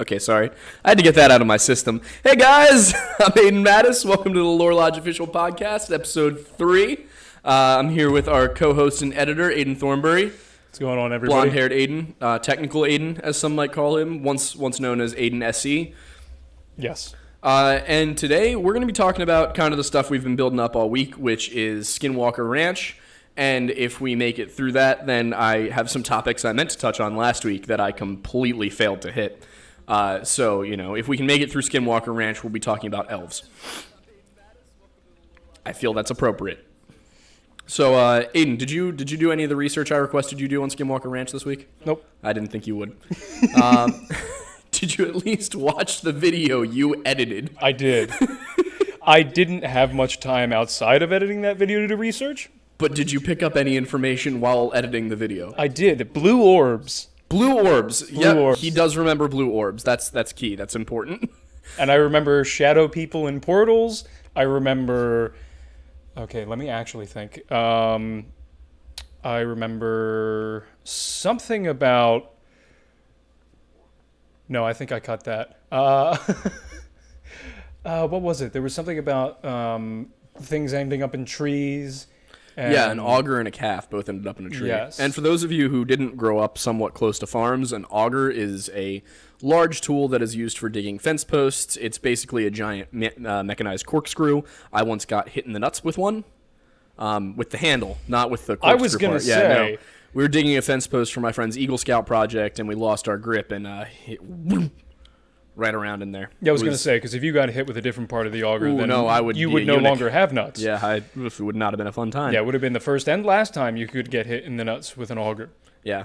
Okay, sorry. I had to get that out of my system. Hey guys, I'm Aidan Mattis. Welcome to the Lore Lodge Official Podcast, Episode 3. I'm here with our co-host and editor, Aidan Thornbury. What's going on, everybody? Blonde-haired Aidan, technical Aidan, as some might call him, once known as Aidan SE. Yes. And today we're going to be talking about kind of the stuff we've been building up all week, which is Skinwalker Ranch. And if we make it through that, then I have some topics I meant to touch on last week that I completely failed to hit. So, if we can make it through Skinwalker Ranch, we'll be talking about elves. I feel that's appropriate. So, Aidan, did you do any of the research I requested you do on Skinwalker Ranch this week? Nope. I didn't think you would. Did you at least watch the video you edited? I did. I didn't have much time outside of editing that video to do research. But did you pick up any information while editing the video? I did. Blue orbs. Blue orbs. Blue orbs. He does remember blue orbs. That's key. That's important. And I remember shadow people in portals. I remember... Okay, let me actually think. I remember something about... No, I think I cut that. What was it? There was something about things ending up in trees. Yeah, an auger and a calf both ended up in a tree. Yes. And for those of you who didn't grow up somewhat close to farms, an auger is a large tool that is used for digging fence posts. It's basically a giant mechanized corkscrew. I once got hit in the nuts with one, with the handle, not with the corkscrew I was going to part. say... Yeah, no. We were digging a fence post for my friend's Eagle Scout project, and we lost our grip and hit right around in there. Yeah, I was going to say, because if you got hit with a different part of the auger, then you would no longer have nuts. Yeah, it would not have been a fun time. Yeah, it would have been the first and last time you could get hit in the nuts with an auger. Yeah.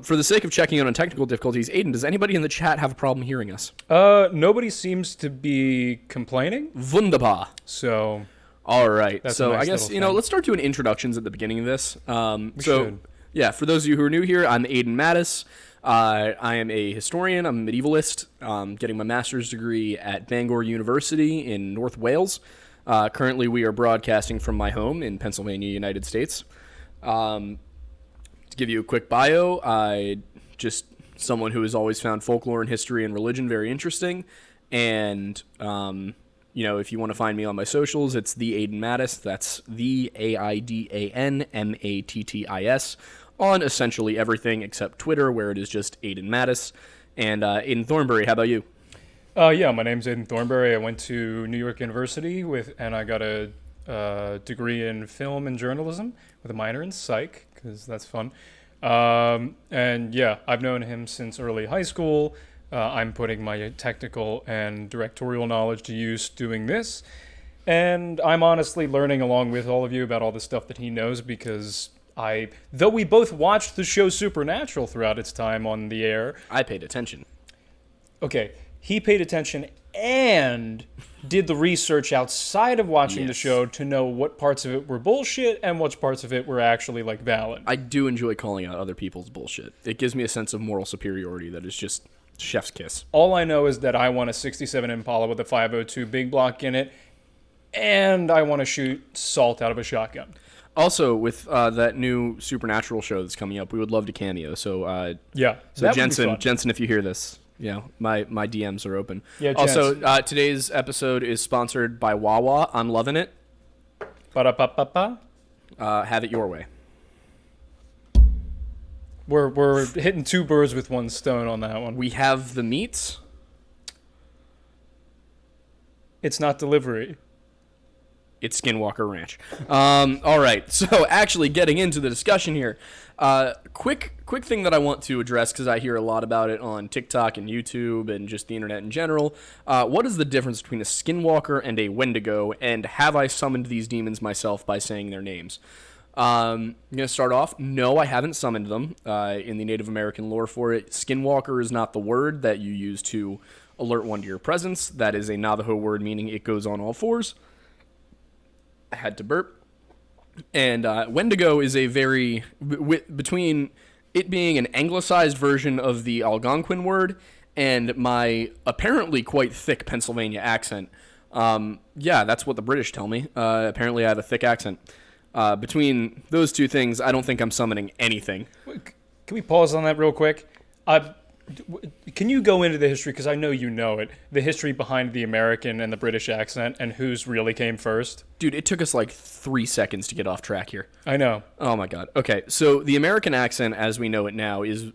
For the sake of checking out on technical difficulties, Aidan, does anybody in the chat have a problem hearing us? Nobody seems to be complaining. Wunderbar. So... All right. That's so a nice I guess, let's start doing introductions at the beginning of this. We should. Yeah, for those of you who are new here, I'm Aidan Mattis. I am a historian. I'm a medievalist, getting my master's degree at Bangor University in North Wales. Currently, we are broadcasting from my home in Pennsylvania, United States. To give you a quick bio, I just someone who has always found folklore and history and religion very interesting. And, if you want to find me on my socials, it's the Aidan Mattis. That's the AIDAN on essentially everything except Twitter, where it is just Aidan Mattis. And Aidan Thornbury, how about you? Yeah, my name's Aidan Thornbury. I went to New York University and I got a degree in film and journalism with a minor in psych, because that's fun. And yeah, I've known him since early high school. I'm putting my technical and directorial knowledge to use doing this. And I'm honestly learning along with all of you about all the stuff that he knows, because though we both watched the show Supernatural throughout its time on the air. I paid attention. Okay, he paid attention and did the research outside of watching the show to know what parts of it were bullshit and which parts of it were actually, valid. I do enjoy calling out other people's bullshit. It gives me a sense of moral superiority that is just chef's kiss. All I know is that I want a 67 Impala with a 502 big block in it, and I want to shoot salt out of a shotgun. Also, with that new Supernatural show that's coming up, we would love to cameo. So, yeah. So Jensen, if you hear this, my DMs are open. Yeah. Also, today's episode is sponsored by Wawa. I'm loving it. Ba-da-ba-ba-ba. Have it your way. We're hitting two birds with one stone on that one. We have the meats. It's not delivery. It's Skinwalker Ranch. All right, so actually getting into the discussion here, quick thing that I want to address, because I hear a lot about it on TikTok and YouTube and just the internet in general. What is the difference between a Skinwalker and a Wendigo, and have I summoned these demons myself by saying their names? I'm going to start off. No, I haven't summoned them in the Native American lore for it. Skinwalker is not the word that you use to alert one to your presence. That is a Navajo word meaning it goes on all fours. I had to burp. And Wendigo is a very... between it being an anglicized version of the Algonquin word and my apparently quite thick Pennsylvania accent. Yeah, that's what the British tell me. Apparently I have a thick accent. Between those two things, I don't think I'm summoning anything. Can we pause on that real quick? Can you go into the history, because I know you know it, the history behind the American and the British accent and whose really came first? Dude, it took us like 3 seconds to get off track here. I know. Oh my god. Okay, so the American accent as we know it now is,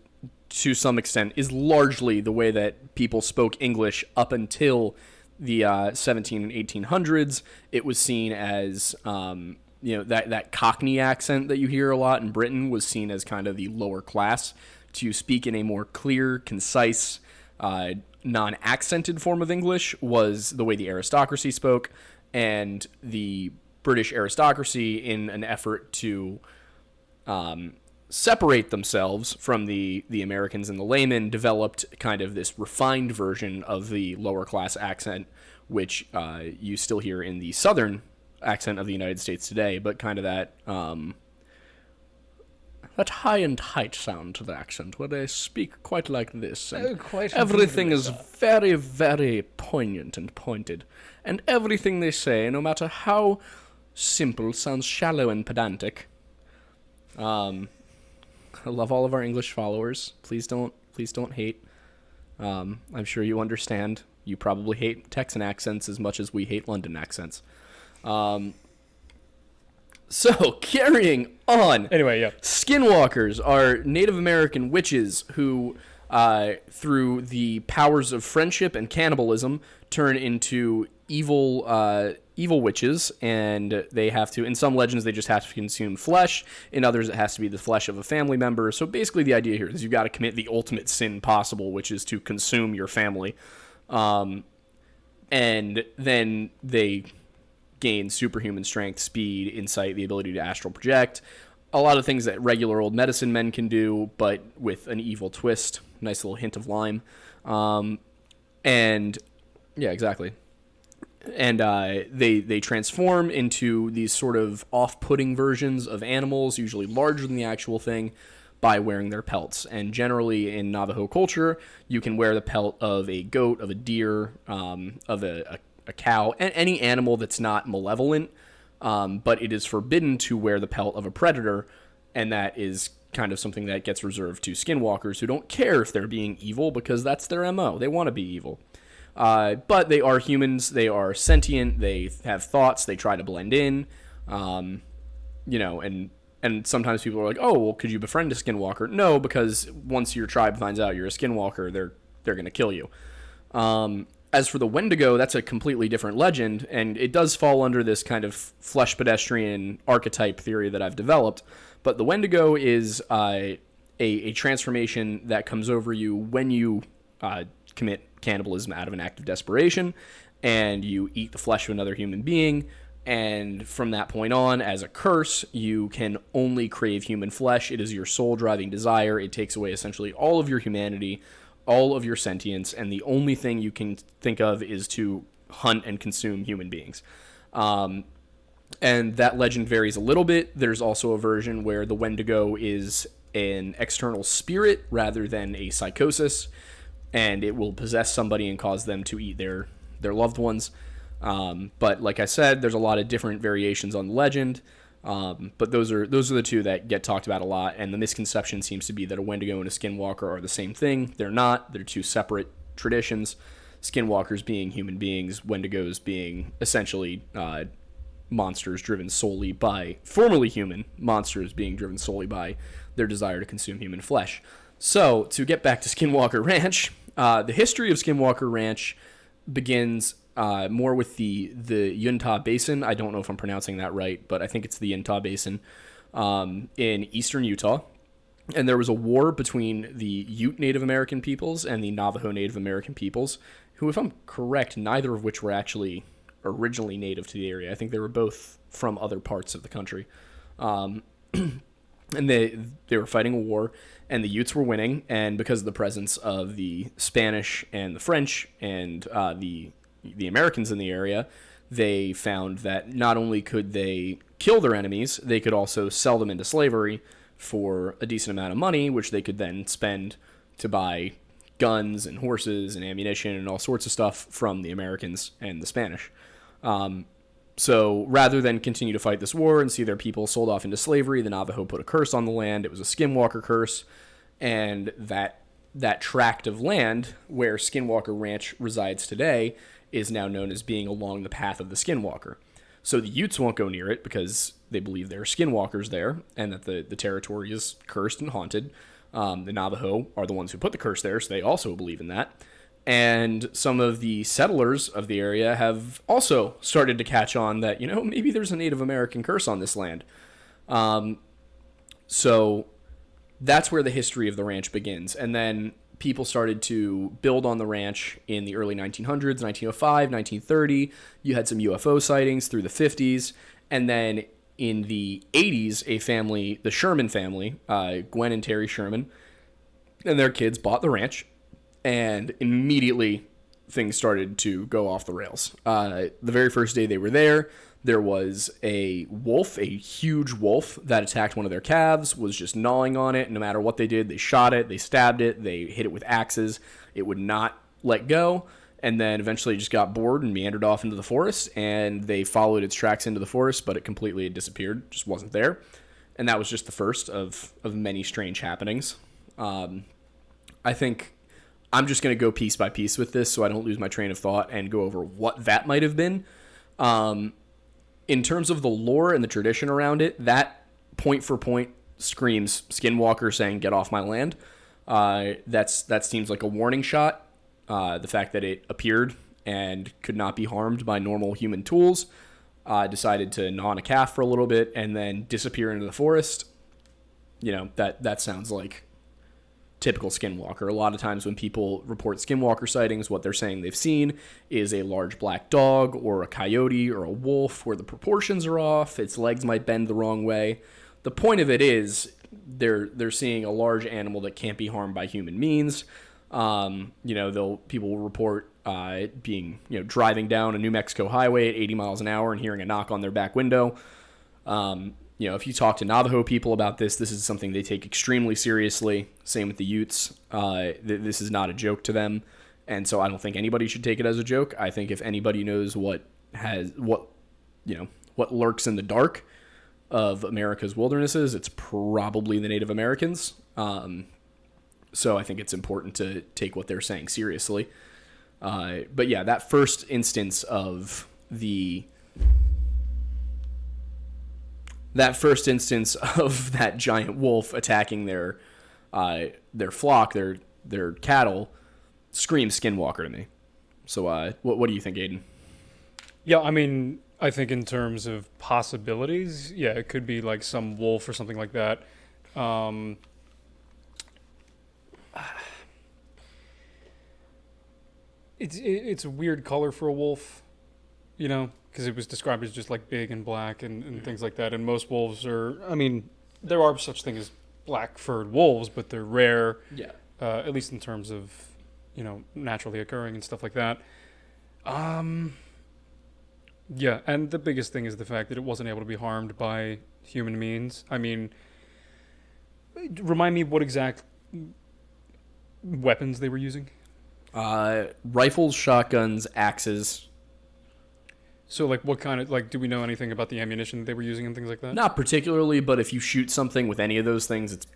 to some extent, is largely the way that people spoke English up until the 17 and 1800s. It was seen as, that Cockney accent that you hear a lot in Britain was seen as kind of the lower class. To speak in a more clear, concise, non-accented form of English was the way the aristocracy spoke, and the British aristocracy, in an effort to separate themselves from the Americans and the laymen, developed kind of this refined version of the lower class accent, which you still hear in the southern accent of the United States today, but kind of that high and tight sound to the accent, where they speak quite like this, and everything is very, very poignant and pointed, and everything they say, no matter how simple, sounds shallow and pedantic. I love all of our English followers. Please don't hate. I'm sure you understand. You probably hate Texan accents as much as we hate London accents. So, carrying on. Anyway, yeah. Skinwalkers are Native American witches who, through the powers of friendship and cannibalism, turn into evil witches, and they have to, in some legends, they just have to consume flesh. In others, it has to be the flesh of a family member. So basically the idea here is you've got to commit the ultimate sin possible, which is to consume your family. And then they gain superhuman strength, speed, insight, the ability to astral project. A lot of things that regular old medicine men can do, but with an evil twist. Nice little hint of lime. And yeah, exactly. And they transform into these sort of off-putting versions of animals, usually larger than the actual thing, by wearing their pelts. And generally in Navajo culture, you can wear the pelt of a goat, of a deer, of a cow, and any animal that's not malevolent, but it is forbidden to wear the pelt of a predator, and that is kind of something that gets reserved to skinwalkers who don't care if they're being evil because that's their MO. They want to be evil. But they are humans, they are sentient, they have thoughts, they try to blend in, and sometimes people are like, oh, well, could you befriend a skinwalker? No, because once your tribe finds out you're a skinwalker, they're going to kill you. As for the Wendigo, that's a completely different legend, and it does fall under this kind of flesh pedestrian archetype theory that I've developed. But the Wendigo is a transformation that comes over you when you commit cannibalism out of an act of desperation, and you eat the flesh of another human being. And from that point on, as a curse, you can only crave human flesh. It is your soul-driving desire. It takes away essentially all of your humanity, all of your sentience, and the only thing you can think of is to hunt and consume human beings. And that legend varies a little bit. There's also a version where the Wendigo is an external spirit rather than a psychosis, and it will possess somebody and cause them to eat their loved ones. But like I said, there's a lot of different variations on the legend. But those are the two that get talked about a lot, and the misconception seems to be that a Wendigo and a Skinwalker are the same thing. They're not. They're two separate traditions. Skinwalkers being human beings, Wendigos being essentially monsters driven solely by, formerly human monsters being driven solely by their desire to consume human flesh. So, to get back to Skinwalker Ranch, the history of Skinwalker Ranch begins more with the Uintah Basin. I don't know if I'm pronouncing that right, but I think it's the Uintah Basin in eastern Utah. And there was a war between the Ute Native American peoples and the Navajo Native American peoples, who, if I'm correct, neither of which were actually originally native to the area. I think they were both from other parts of the country. And they were fighting a war, and the Utes were winning, and because of the presence of the Spanish and the French and the Americans in the area, they found that not only could they kill their enemies, they could also sell them into slavery for a decent amount of money, which they could then spend to buy guns and horses and ammunition and all sorts of stuff from the Americans and the Spanish. So rather than continue to fight this war and see their people sold off into slavery, the Navajo put a curse on the land. It was a Skinwalker curse, and that that tract of land where Skinwalker Ranch resides today is now known as being along the path of the Skinwalker. So the Utes won't go near it because they believe there are Skinwalkers there and that the territory is cursed and haunted. The Navajo are the ones who put the curse there, so they also believe in that. And some of the settlers of the area have also started to catch on that, maybe there's a Native American curse on this land. So that's where the history of the ranch begins. And then people started to build on the ranch in the early 1900s, 1905, 1930. You had some UFO sightings through the 50s. And then in the 80s, a family, the Sherman family, Gwen and Terry Sherman, and their kids bought the ranch. And immediately things started to go off the rails. The very first day they were there was a wolf, a huge wolf that attacked one of their calves, was just gnawing on it. No matter what they did, they shot it, they stabbed it, they hit it with axes. It would not let go. And then eventually it just got bored and meandered off into the forest. And they followed its tracks into the forest, but it completely disappeared, just wasn't there. And that was just the first of many strange happenings. I think I'm just going to go piece by piece with this so I don't lose my train of thought and go over what that might have been. In terms of the lore and the tradition around it, that point for point screams Skinwalker saying, "Get off my land." That seems like a warning shot. The fact that it appeared and could not be harmed by normal human tools, decided to gnaw on a calf for a little bit and then disappear into the forest. That sounds like typical Skinwalker. A lot of times when people report Skinwalker sightings, what they're saying they've seen is a large black dog or a coyote or a wolf where the proportions are off, its legs might bend the wrong way. The point of it is they're seeing a large animal that can't be harmed by human means. People will report being driving down a New Mexico highway at 80 miles an hour and hearing a knock on their back window. If you talk to Navajo people about this is something they take extremely seriously. Same with the Utes. This is not a joke to them. And so I don't think anybody should take it as a joke. I think if anybody knows what lurks in the dark of America's wildernesses, it's probably the Native Americans. So I think it's important to take what they're saying seriously. But yeah, that first instance of that giant wolf attacking their flock, their cattle, screams Skinwalker to me. So what do you think, Aidan? Yeah, I mean, I think in terms of possibilities, yeah, it could be like some wolf or something like that. It's a weird color for a wolf, because it was described as just like big and black and things like that. And most wolves are, there are such things as black-furred wolves, but they're rare. Yeah. At least in terms of, naturally occurring and stuff like that. Yeah, and the biggest thing is the fact that it wasn't able to be harmed by human means. I mean, remind me what exact weapons they were using. Rifles, shotguns, axes. So, what kind of, do we know anything about the ammunition that they were using and things like that? Not particularly, but if you shoot something with any of those things, it's...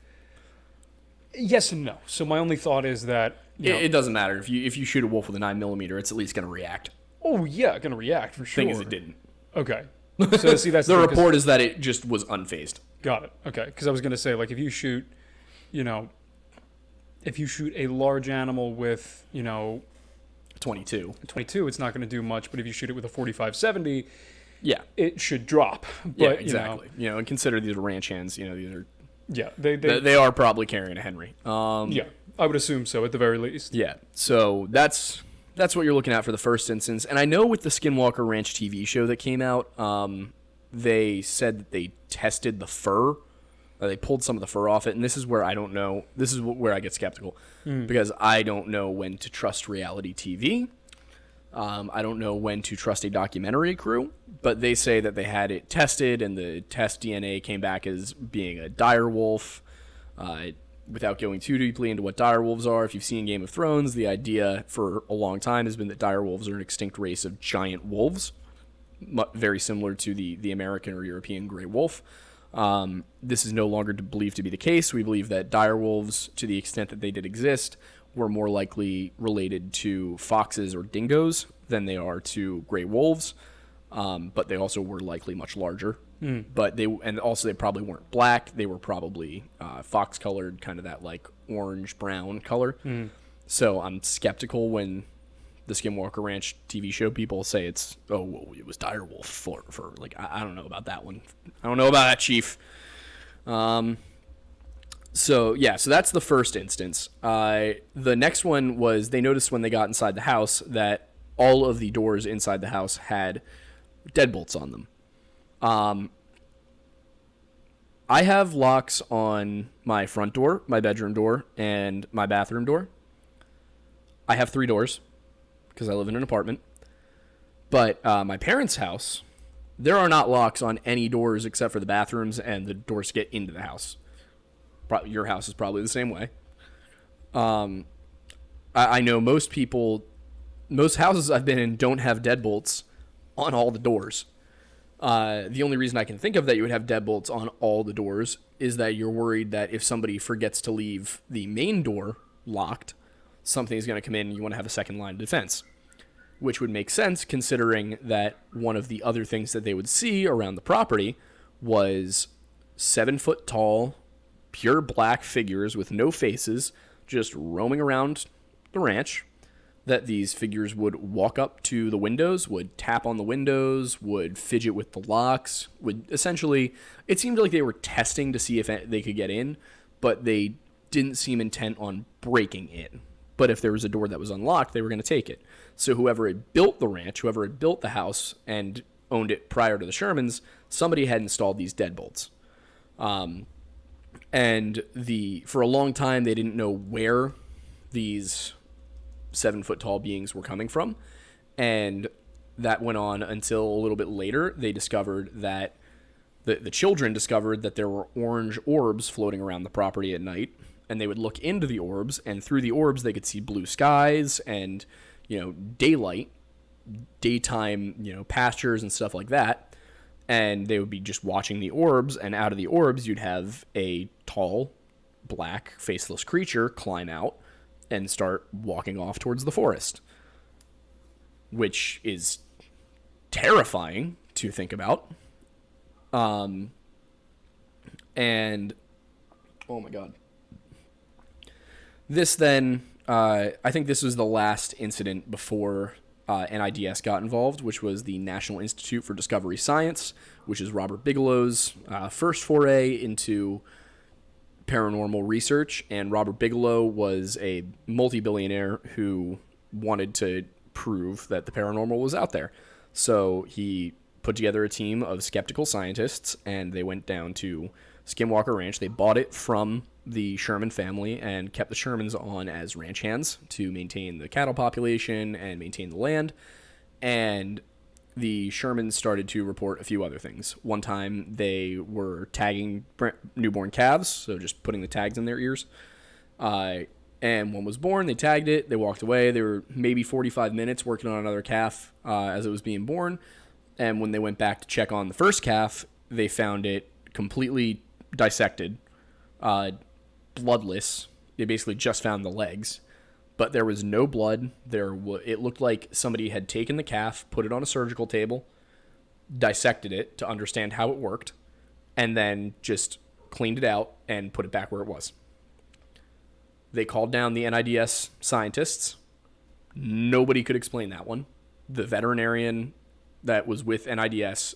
Yes and no. So my only thought is that... It doesn't matter. If you shoot a wolf with a 9mm, it's at least going to react. Oh, yeah, going to react, for sure. Thing is, it didn't. Okay. So, see, that's... The report is that it just was unfazed. Got it. Okay. Because I was going to say, if you shoot, if you shoot a large animal with, 22, it's not going to do much. But if you shoot it with a 45-70, yeah, it should drop. But, yeah, exactly. And consider these are ranch hands. These are... Yeah, they are probably carrying a Henry. Yeah, I would assume so at the very least. Yeah, so that's what you're looking at for the first instance. And I know with the Skinwalker Ranch TV show that came out, they said that they tested the fur. They pulled some of the fur off it, and this is where I don't know. This is where I get skeptical because I don't know when to trust reality TV. I don't know when to trust a documentary crew, but they say that they had it tested and the test DNA came back as being a dire wolf. Without going too deeply into what dire wolves are, if you've seen Game of Thrones, the idea for a long time has been that dire wolves are an extinct race of giant wolves, very similar to the American or European gray wolf. This is no longer believed to be the case. We believe that direwolves, to the extent that they did exist, were more likely related to foxes or dingoes than they are to gray wolves. But they also were likely much larger. But they probably weren't black. They were probably fox colored, kind of that like orange brown color. So I'm skeptical when the Skinwalker Ranch TV show people say it was direwolf for like I don't know about that one. I don't know about that, Chief. So that's the first instance. The next one was they noticed when they got inside the house that all of the doors inside the house had deadbolts on them. I have locks on my front door, my bedroom door, and my bathroom door. I have 3 doors because I live in an apartment. But my parents' house, there are not locks on any doors except for the bathrooms and the doors to get into the house. Your house is probably the same way. I know most houses I've been in don't have deadbolts on all the doors. The only reason I can think of that you would have deadbolts on all the doors is that you're worried that if somebody forgets to leave the main door locked, something is going to come in and you want to have a second line of defense. Which would make sense considering that one of the other things that they would see around the property was 7-foot tall, pure black figures with no faces just roaming around the ranch. That these figures would walk up to the windows, would tap on the windows, would fidget with the locks, would essentially, it seemed like they were testing to see if they could get in, but they didn't seem intent on breaking in. But if there was a door that was unlocked, they were going to take it. So whoever had built the ranch, whoever had built the house and owned it prior to the Shermans, somebody had installed these deadbolts. And for a long time, they didn't know where these 7-foot tall beings were coming from. And that went on until a little bit later. They discovered that the children discovered that there were orange orbs floating around the property at night. And they would look into the orbs, and through the orbs, they could see blue skies and, daylight, daytime, pastures and stuff like that. And they would be just watching the orbs, and out of the orbs, you'd have a tall, black, faceless creature climb out and start walking off towards the forest, which is terrifying to think about. And oh my God. This then, I think this was the last incident before NIDS got involved, which was the National Institute for Discovery Science, which is Robert Bigelow's first foray into paranormal research. And Robert Bigelow was a multi-billionaire who wanted to prove that the paranormal was out there. So he put together a team of skeptical scientists, and they went down to Skinwalker Ranch. They bought it from the Sherman family and kept the Shermans on as ranch hands to maintain the cattle population and maintain the land. And the Shermans started to report a few other things. One time they were tagging newborn calves, so just putting the tags in their ears. And one was born, they tagged it, they walked away. They were maybe 45 minutes working on another calf as it was being born. And when they went back to check on the first calf, they found it completely dissected, bloodless. They basically just found the legs, but there was no blood. It looked like somebody had taken the calf, put it on a surgical table, dissected it to understand how it worked, and then just cleaned it out and put it back where it was. They called down the NIDS scientists. Nobody could explain that one. The veterinarian that was with NIDS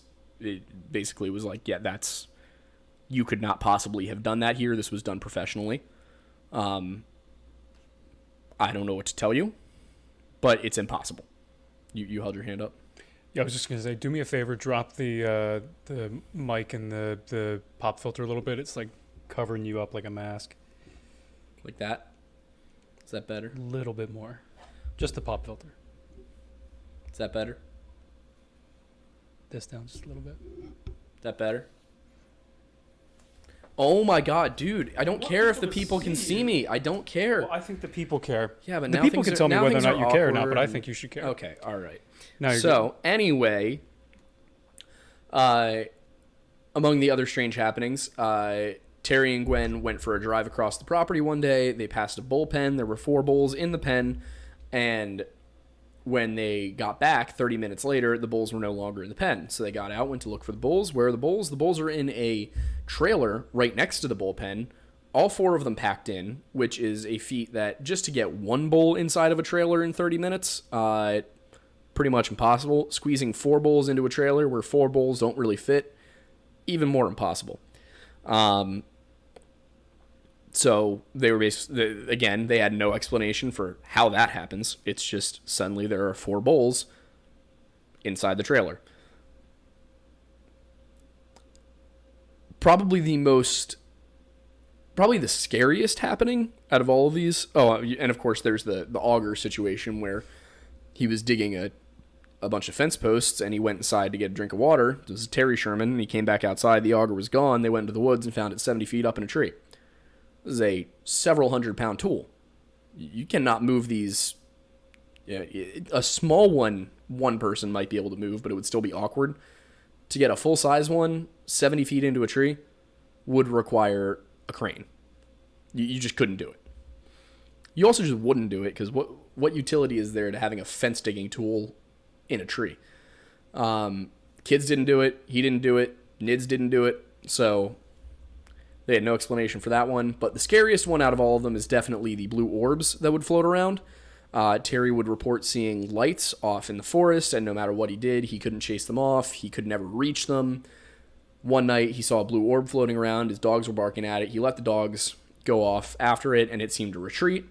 basically was like, yeah, you could not possibly have done that here. This was done professionally. I don't know what to tell you, but it's impossible. You held your hand up? Yeah, I was just going to say, do me a favor, drop the mic and the pop filter a little bit. It's like covering you up like a mask. Like that? Is that better? A little bit more. Just the pop filter. Is that better? This down just a little bit. Is that better? Oh my God, dude! I don't care if the people can see me. I don't care. Well, I think the people care. Yeah, but the now people can tell me whether or not you care or not. But I and- think you should care. Okay, all right. Now you're So anyway, among the other strange happenings, Terry and Gwen went for a drive across the property one day. They passed a bull pen. There were 4 bulls in the pen, and when they got back 30 minutes later, the bulls were no longer in the pen. So they got out, went to look for the bulls. Where are the bulls? The bulls are in a trailer right next to the bullpen. All 4 of them packed in, which is a feat that just to get 1 bull inside of a trailer in 30 minutes, pretty much impossible. Squeezing 4 bulls into a trailer where 4 bulls don't really fit, even more impossible. So they were again, they had no explanation for how that happens. It's just suddenly there are 4 bulls inside the trailer. Probably the scariest happening out of all of these. Oh, and of course there's the auger situation where he was digging a bunch of fence posts and he went inside to get a drink of water. This is Terry Sherman, and he came back outside. The auger was gone. They went into the woods and found it 70 feet up in a tree. This is a several 100-pound tool. You cannot move these. A small one person might be able to move, but it would still be awkward. To get a full-size one, 70 feet into a tree, would require a crane. You just couldn't do it. You also just wouldn't do it because what utility is there to having a fence-digging tool in a tree? Kids didn't do it. He didn't do it. Nids didn't do it. So they had no explanation for that one. But the scariest one out of all of them is definitely the blue orbs that would float around. Terry would report seeing lights off in the forest, and no matter what he did, he couldn't chase them off. He could never reach them. One night, he saw a blue orb floating around. His dogs were barking at it. He let the dogs go off after it, and it seemed to retreat.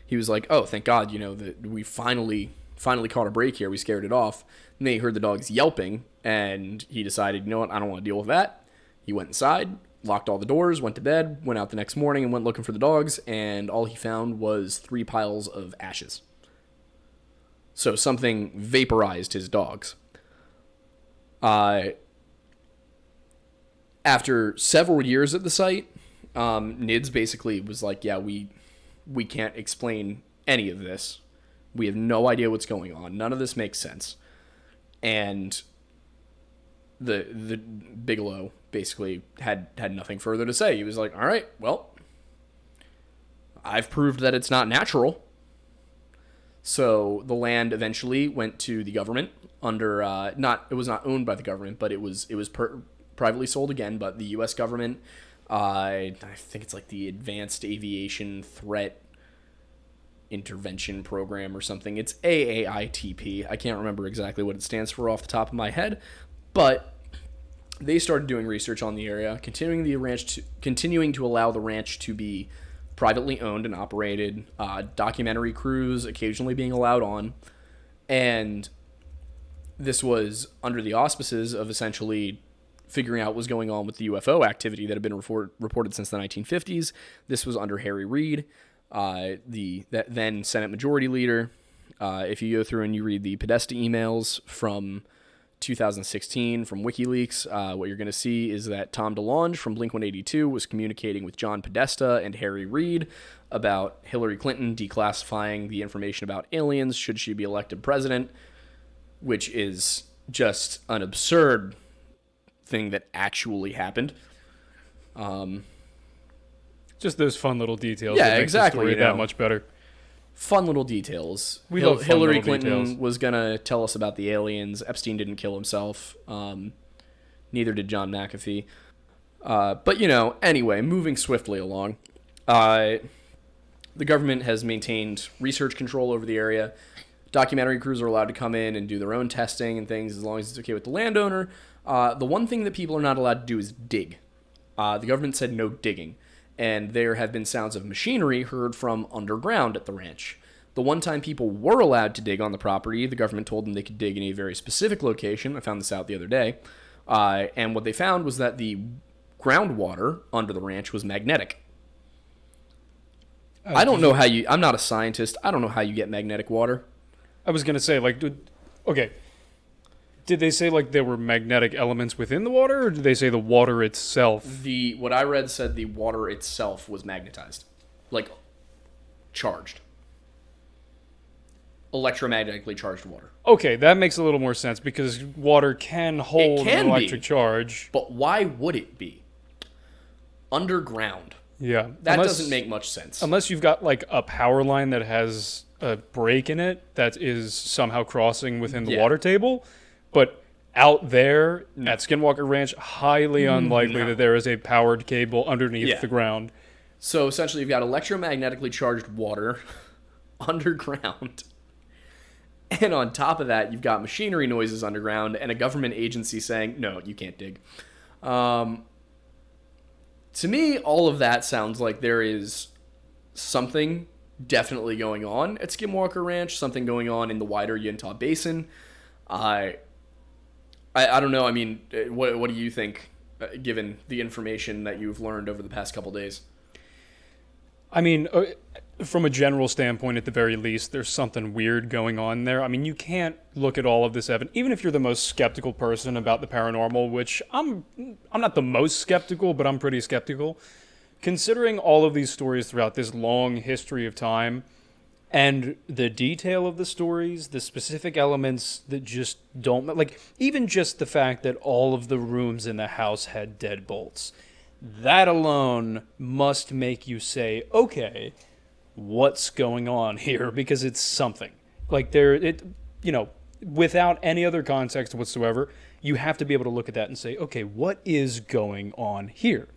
He was like, oh, thank God, that we finally caught a break here. We scared it off. And then he heard the dogs yelping, and he decided, you know what, I don't want to deal with that. He went inside, locked all the doors, went to bed, went out the next morning and went looking for the dogs, and all he found was 3 piles of ashes. So something vaporized his dogs. After several years at the site, NIDS basically was like, yeah, we can't explain any of this. We have no idea what's going on. None of this makes sense. And the Bigelow basically had nothing further to say. He was like, all right, well, I've proved that it's not natural. So the land eventually went to the government under, it was not owned by the government, but it was privately sold again, but the U.S. government, I think it's like the Advanced Aviation Threat Intervention Program or something. It's AAITP. I can't remember exactly what it stands for off the top of my head, but they started doing research on the area, continuing to allow the ranch to be privately owned and operated, documentary crews occasionally being allowed on, and this was under the auspices of essentially figuring out what was going on with the UFO activity that had been reported since the 1950s. This was under Harry Reid, that then Senate Majority Leader. If you go through and you read the Podesta emails from 2016 from WikiLeaks, what you're going to see is that Tom DeLonge from Blink-182 was communicating with John Podesta and Harry Reid about Hillary Clinton declassifying the information about aliens should she be elected president, which is just an absurd thing that actually happened. Just those fun little details. Yeah, that make exactly. The story that much better. Fun little details. We love fun Hillary little Clinton details. was going to tell us about the aliens. Epstein didn't kill himself. Neither did John McAfee. But, anyway, moving swiftly along. The government has maintained research control over the area. Documentary crews are allowed to come in and do their own testing and things as long as it's okay with the landowner. The one thing that people are not allowed to do is dig. The government said no digging. And there have been sounds of machinery heard from underground at the ranch. The one time people were allowed to dig on the property, the government told them they could dig in a very specific location. I found this out the other day. And what they found was that the groundwater under the ranch was magnetic. I don't know how I'm not a scientist. I don't know how you get magnetic water. I was going to say, okay. Did they say, there were magnetic elements within the water, or did they say the water itself? What I read said the water itself was magnetized. Charged. electromagnetically charged water. Okay, that makes a little more sense because water can hold can an electric be. charge. But why would it be underground? Yeah. That doesn't make much sense. Unless you've got like a power line that has a break in it that is somehow crossing within the water table. But out there at Skinwalker Ranch, highly unlikely that there is a powered cable underneath the ground. So essentially you've got electromagnetically charged water underground. And on top of that, you've got machinery noises underground and a government agency saying, no, you can't dig. To me, all of that sounds like there is something definitely going on at Skinwalker Ranch, something going on in the wider Utah Basin. I don't know. I mean, what do you think, given the information that you've learned over the past couple days? I mean, from a general standpoint, at the very least, there's something weird going on there. I mean, you can't look at all of this evidence, even if you're the most skeptical person about the paranormal, which I'm not the most skeptical, but I'm pretty skeptical. Considering all of these stories throughout this long history of time, and the detail of the stories, the specific elements that just don't, like, even just the fact that all of the rooms in the house had deadbolts, that alone must make you say, okay, what's going on here? Because it's something. Like, without any other context whatsoever, you have to be able to look at that and say, okay, what is going on here?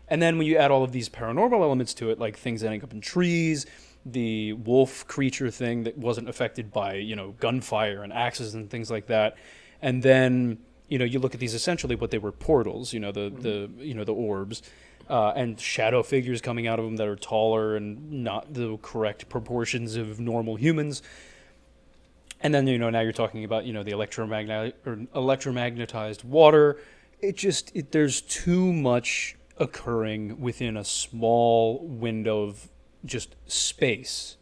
And then when you add all of these paranormal elements to it, like things ending up in trees, the wolf creature thing that wasn't affected by, gunfire and axes and things like that, and then you look at these essentially what they were portals, the orbs, and shadow figures coming out of them that are taller and not the correct proportions of normal humans. And then now you're talking about the electromagnetized water. There's too much occurring within a small window of just space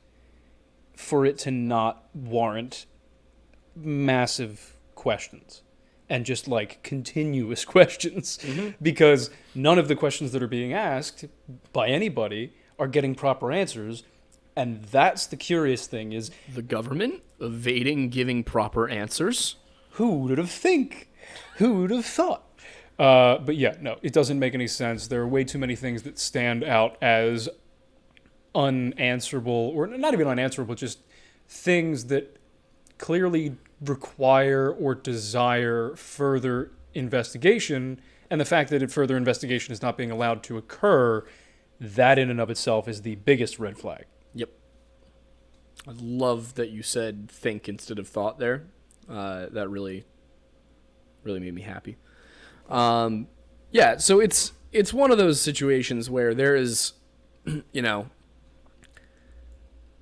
for it to not warrant massive questions. And just like continuous questions, because none of the questions that are being asked by anybody are getting proper answers. And that's the curious thing is the government evading giving proper answers. Who would have thought? But yeah, no, it doesn't make any sense. There are way too many things that stand out as unanswerable, or not even unanswerable, just things that clearly require or desire further investigation, and the fact that further investigation is not being allowed to occur, that in and of itself is the biggest red flag. Yep. I love that you said think instead of thought there. That really made me happy. So it's one of those situations where there is,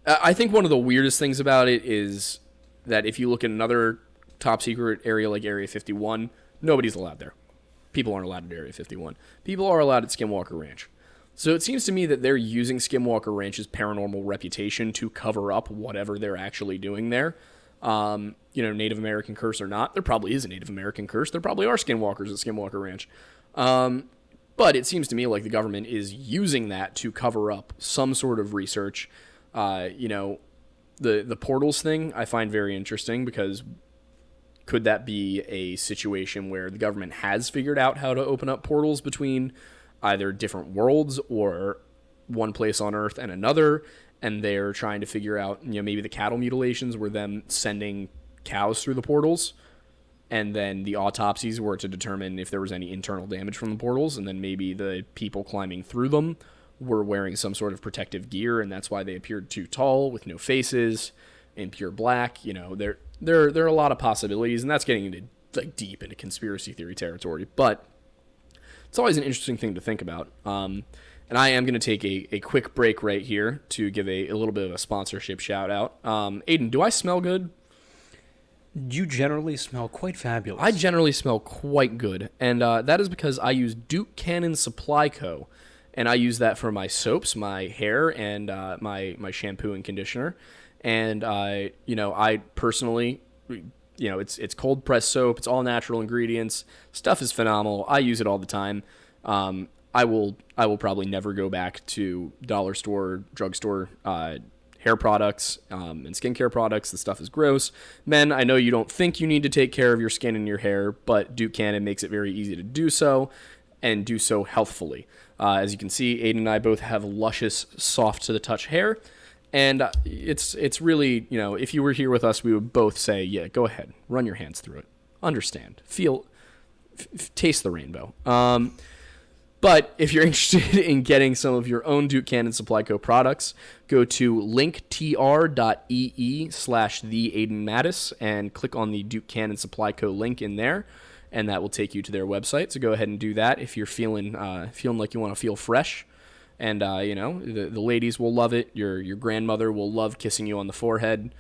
I think one of the weirdest things about it is that if you look at another top secret area like Area 51, nobody's allowed there. People aren't allowed at Area 51. People are allowed at Skinwalker Ranch. So it seems to me that they're using Skinwalker Ranch's paranormal reputation to cover up whatever they're actually doing there. Native American curse or not, there probably is a Native American curse. There probably are Skinwalkers at Skinwalker Ranch. But it seems to me like the government is using that to cover up some sort of research. The portals thing I find very interesting because could that be a situation where the government has figured out how to open up portals between either different worlds or one place on Earth and another, and they're trying to figure out, maybe the cattle mutilations were them sending cows through the portals, and then the autopsies were to determine if there was any internal damage from the portals, and then maybe the people climbing through them were wearing some sort of protective gear, and that's why they appeared too tall with no faces in pure black. There are a lot of possibilities, and that's getting into deep into conspiracy theory territory. But it's always an interesting thing to think about. And I am going to take a quick break right here to give a little bit of a sponsorship shout out. Aidan, do I smell good? You generally smell quite fabulous. I generally smell quite good, and that is because I use Duke Cannon Supply Co., and I use that for my soaps, my hair, and my shampoo and conditioner. And I personally, it's cold pressed soap. It's all natural ingredients. Stuff is phenomenal. I use it all the time. I will probably never go back to dollar store, drugstore hair products and skincare products. The stuff is gross. Men, I know you don't think you need to take care of your skin and your hair, but Duke Cannon makes it very easy to do so, and do so healthfully. As you can see, Aidan and I both have luscious, soft to the touch hair, and it's really, you know, if you were here with us, we would both say, yeah, go ahead, run your hands through it, understand, feel, taste the rainbow. But if you're interested in getting some of your own Duke Cannon Supply Co. products, go to linktr.ee/theaidanmattis and click on the Duke Cannon Supply Co. link in there, and that will take you to their website. So go ahead and do that if you're feeling like you want to feel fresh. And, you know, the ladies will love it. Your grandmother will love kissing you on the forehead.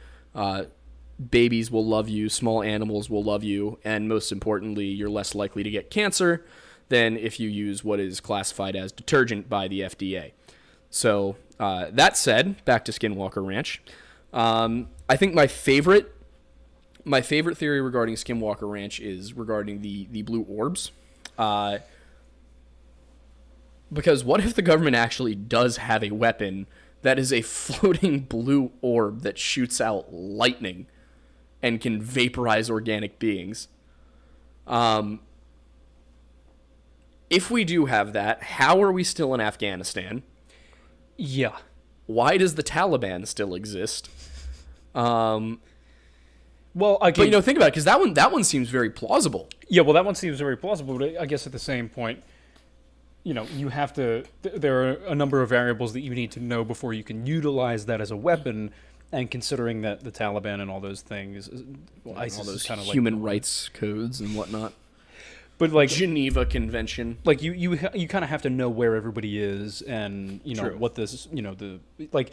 Babies will love you. Small animals will love you. And most importantly, you're less likely to get cancer than if you use what is classified as detergent by the FDA. So that said, back to Skinwalker Ranch. I think my favorite theory regarding Skinwalker Ranch is regarding the blue orbs. Because what if the government actually does have a weapon that is a floating blue orb that shoots out lightning and can vaporize organic beings? If we do have that, how are we still in Afghanistan? Yeah. Why does the Taliban still exist? Well, but you know, think about it, because that one seems very plausible. Yeah, well, that one seems very plausible, but I guess at the same point, you know, you have to. There are a number of variables that you need to know before you can utilize that as a weapon. And considering that the Taliban and all those things, well, ISIS all those is kind of human like, rights codes and whatnot. But like Geneva Convention, like you kind of have to know where everybody is, and you know what this, you know, the like.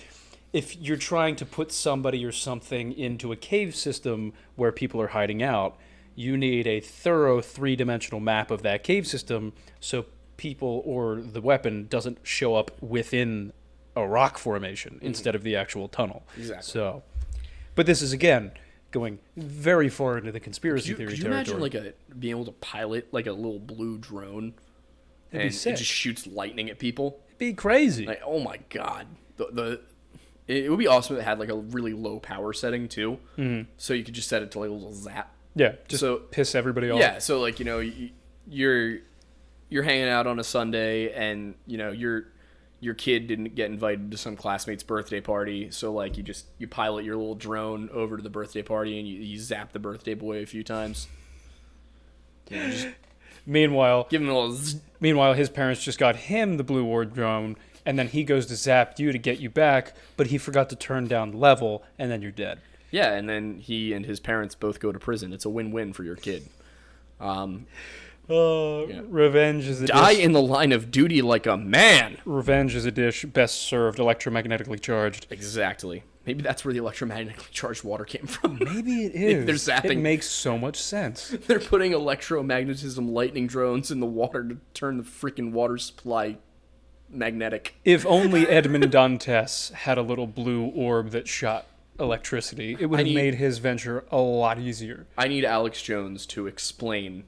If you're trying to put somebody or something into a cave system where people are hiding out, you need a thorough 3-dimensional map of that cave system so people or the weapon doesn't show up within a rock formation instead of the actual tunnel. Exactly. So, but this is, again, going very far into the conspiracy theory territory. Could you imagine being able to pilot like a little blue drone and it just shoots lightning at people? It'd be crazy. Like, oh my God. It would be awesome if it had like a really low power setting too. Mm-hmm. So you could just set it to like a little zap. Yeah, just piss everybody off. Yeah, so like, you know, you're hanging out on a Sunday and, you know, your kid didn't get invited to some classmate's birthday party, so like you pilot your little drone over to the birthday party and you zap the birthday boy a few times. Yeah, just meanwhile, give him a little meanwhile, his parents just got him the blue orb drone, and then he goes to zap you to get you back, but he forgot to turn down level, and then you're dead. Yeah, and then he and his parents both go to prison. It's a win-win for your kid. Revenge is a Die dish. in the line of duty like a man. Revenge is a dish best served electromagnetically charged. Exactly. Maybe that's where the electromagnetically charged water came from. Maybe it is. They're zapping. It makes so much sense. They're putting electromagnetism lightning drones in the water to turn the freaking water supply magnetic. If only Edmond Dantes had a little blue orb that shot electricity, it would have made his venture a lot easier. I need Alex Jones to explain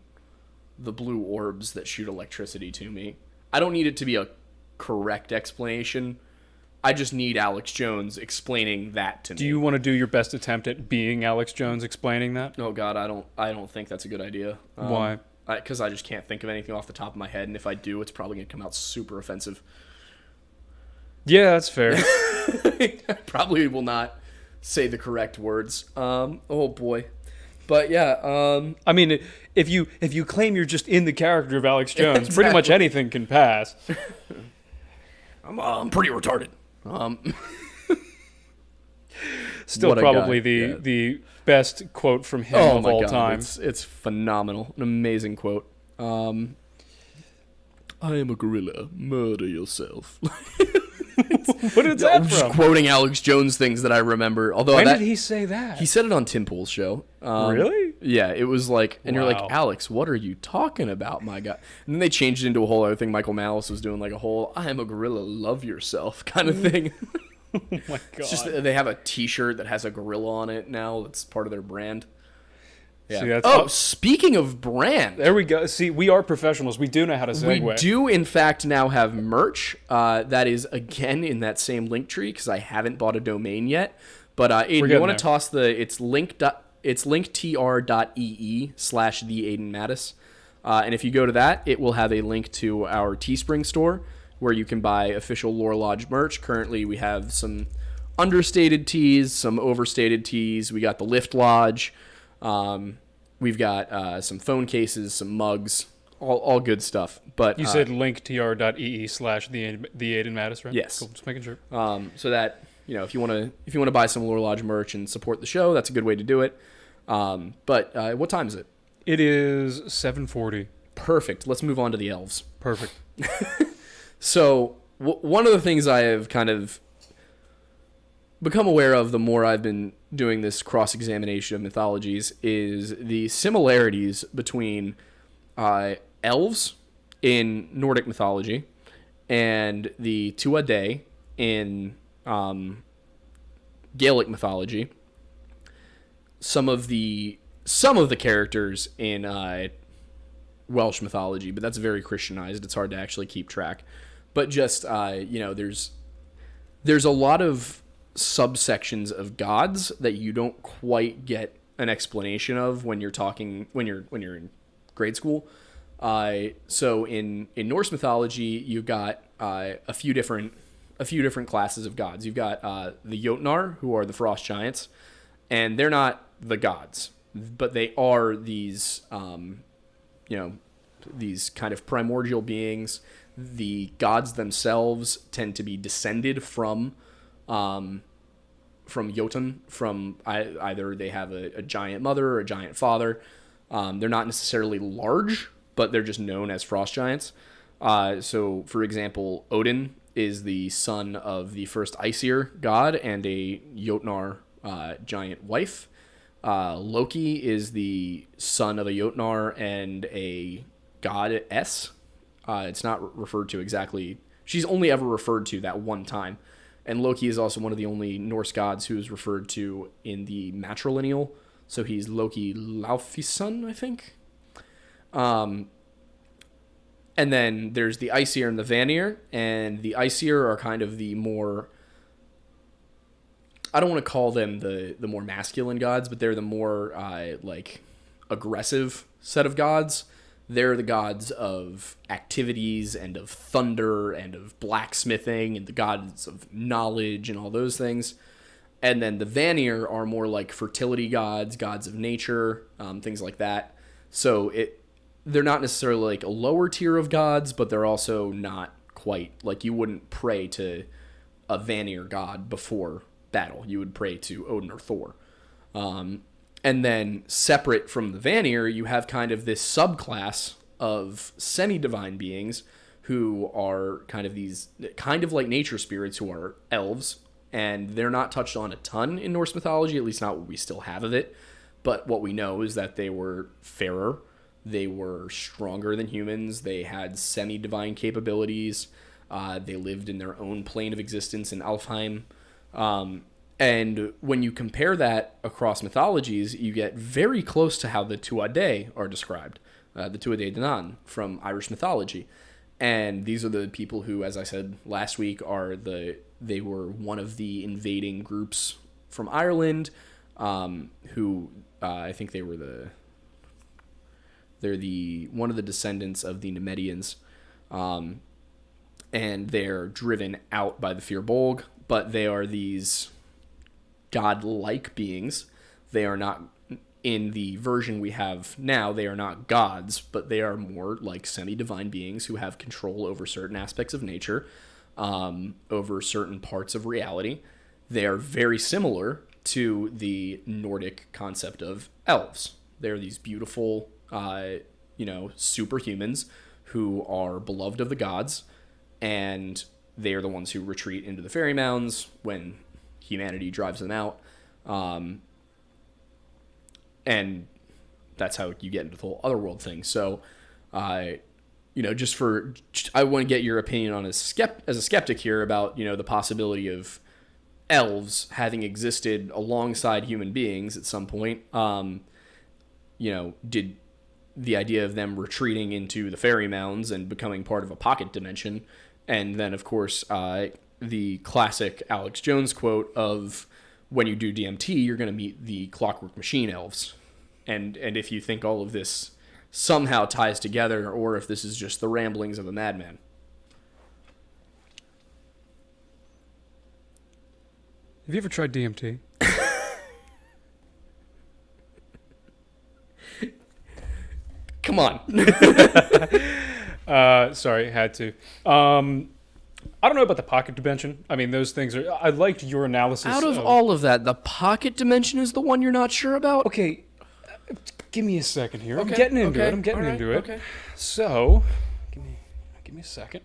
the blue orbs that shoot electricity to me. I don't need it to be a correct explanation. I just need Alex Jones explaining that to me. Do you want to do your best attempt at being Alex Jones explaining that? Oh God, I don't think that's a good idea. Why? Because I just can't think of anything off the top of my head, and if I do, it's probably going to come out super offensive. Yeah, that's fair. I probably will not say the correct words. Oh boy. But yeah, I mean, if you claim you're just in the character of Alex Jones, exactly. Pretty much anything can pass. I'm pretty retarded. Still probably the best quote from him of all time. It's phenomenal. An amazing quote. I am a gorilla. Murder yourself. What is that from? Quoting Alex Jones things that I remember. Although when did he say that? He said it on Tim Pool's show. Really? Yeah, it was like, and you're like, Alex, what are you talking about, my guy? And then they changed it into a whole other thing. Michael Malice was doing like a whole "I am a gorilla, love yourself" kind of thing. Oh my God! It's just they have a T-shirt that has a gorilla on it now. That's part of their brand. Yeah. See, that's Speaking of brand, there we go. See, we are professionals. We do know how to segue. we do in fact now have merch. That is again in that same link tree because I haven't bought a domain yet. But Aidan, you want to toss it's linktr.ee/the Aidan Mattis. And if you go to that, it will have a link to our Teespring store where you can buy official Lore Lodge merch. Currently, we have some understated tees, some overstated tees. We got the Lift Lodge. We've got some phone cases, some mugs, all good stuff. But you said linktr.ee/the Aidan Mattis, right? Yes. Cool. Just making sure. So that if you want to buy some Lore Lodge merch and support the show, that's a good way to do it. But what time is it? It is 7:40. Perfect. Let's move on to the elves. Perfect. So one of the things I have kind of become aware of the more I've been doing this cross-examination of mythologies is the similarities between elves in Nordic mythology and the Tuatha in Gaelic mythology. Some of the characters in Welsh mythology, but that's very Christianized. It's hard to actually keep track. But just there's a lot of subsections of gods that you don't quite get an explanation of when you're in grade school. So in Norse mythology, you've got a few different classes of gods. You've got the Jotnar, who are the frost giants, and they're not the gods, but they are these these kind of primordial beings. The gods themselves tend to be descended from Jotun, from either they have a giant mother or a giant father. They're not necessarily large, but they're just known as frost giants. So, for example, Odin is the son of the first Aesir god and a Jotnar giant wife. Loki is the son of a Jotnar and a goddess. It's not referred to exactly. She's only ever referred to that one time. And Loki is also one of the only Norse gods who is referred to in the matrilineal. So he's Loki Laufeyson, I think. And then there's the Aesir and the Vanir. And the Aesir are kind of the more... I don't want to call them the more masculine gods, but they're the more aggressive set of gods. They're the gods of activities and of thunder and of blacksmithing and the gods of knowledge and all those things. And then the Vanir are more like fertility gods, gods of nature, things like that. So they're not necessarily like a lower tier of gods, but they're also not quite like you wouldn't pray to a Vanir god before battle. You would pray to Odin or Thor. And then separate from the Vanir, you have kind of this subclass of semi-divine beings who are kind of like nature spirits who are elves. And they're not touched on a ton in Norse mythology, at least not what we still have of it. But what we know is that they were fairer. They were stronger than humans. They had semi-divine capabilities. They lived in their own plane of existence in Alfheim. And when you compare that across mythologies, you get very close to how the Tuatha are described, the Tuatha Danann from Irish mythology. And these are the people who, as I said last week, they were one of the invading groups from Ireland, who I think they're one of the descendants of the Nemedians, and they're driven out by the Firbolg, but they are these god-like beings. They are not, in the version we have now, they are not gods, but they are more like semi-divine beings who have control over certain aspects of nature, over certain parts of reality. They are very similar to the Nordic concept of elves. They're these beautiful, superhumans who are beloved of the gods, and they are the ones who retreat into the fairy mounds when humanity drives them out, and that's how you get into the whole otherworld thing. So, I want to get your opinion on as a skeptic here about the possibility of elves having existed alongside human beings at some point. did the idea of them retreating into the fairy mounds and becoming part of a pocket dimension. And then, of course, the classic Alex Jones quote of, when you do DMT, you're going to meet the Clockwork Machine elves. And if you think all of this somehow ties together, or if this is just the ramblings of a madman. Have you ever tried DMT? Come on. Sorry, had to. I don't know about the pocket dimension. I mean, those things are... I liked your analysis. Out of all of that, the pocket dimension is the one you're not sure about? Okay, give me a second here. Okay, I'm getting into okay, it. I'm getting all right, into it. okay. So, give me a second.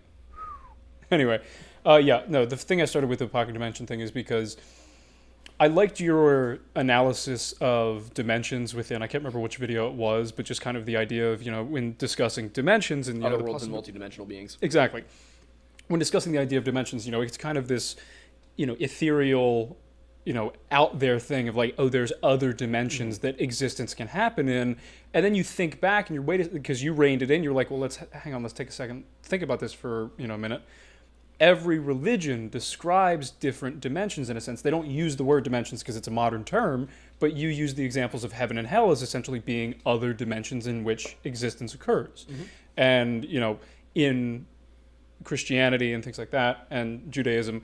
Anyway, the thing I started with the pocket dimension thing is because I liked your analysis of dimensions within, I can't remember which video it was, but just kind of the idea of, when discussing dimensions and, Other the worlds and multidimensional beings. Exactly. When discussing the idea of dimensions, it's kind of this, ethereal, out there thing of like, oh, there's other dimensions that existence can happen in. And then you think back and you're waiting, because you reined it in, you're like, well, let's take a second, think about this for, a minute. Every religion describes different dimensions in a sense. They don't use the word dimensions because it's a modern term, but you use the examples of heaven and hell as essentially being other dimensions in which existence occurs. Mm-hmm. And, in Christianity and things like that, and Judaism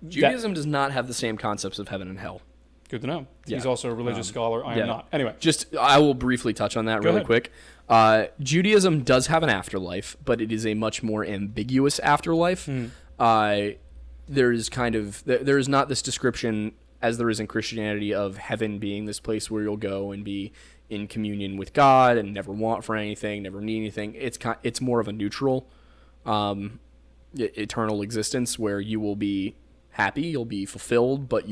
does not have the same concepts of heaven and hell. Good to know. Yeah. He's also a religious scholar. I am not. Anyway. I will briefly touch on that Go really ahead. quick. Judaism does have an afterlife, but it is a much more ambiguous afterlife. There is not this description as there is in Christianity of heaven being this place where you'll go and be in communion with God and never want for anything, never need anything. It's more of a neutral, eternal existence where you will be happy, you'll be fulfilled, but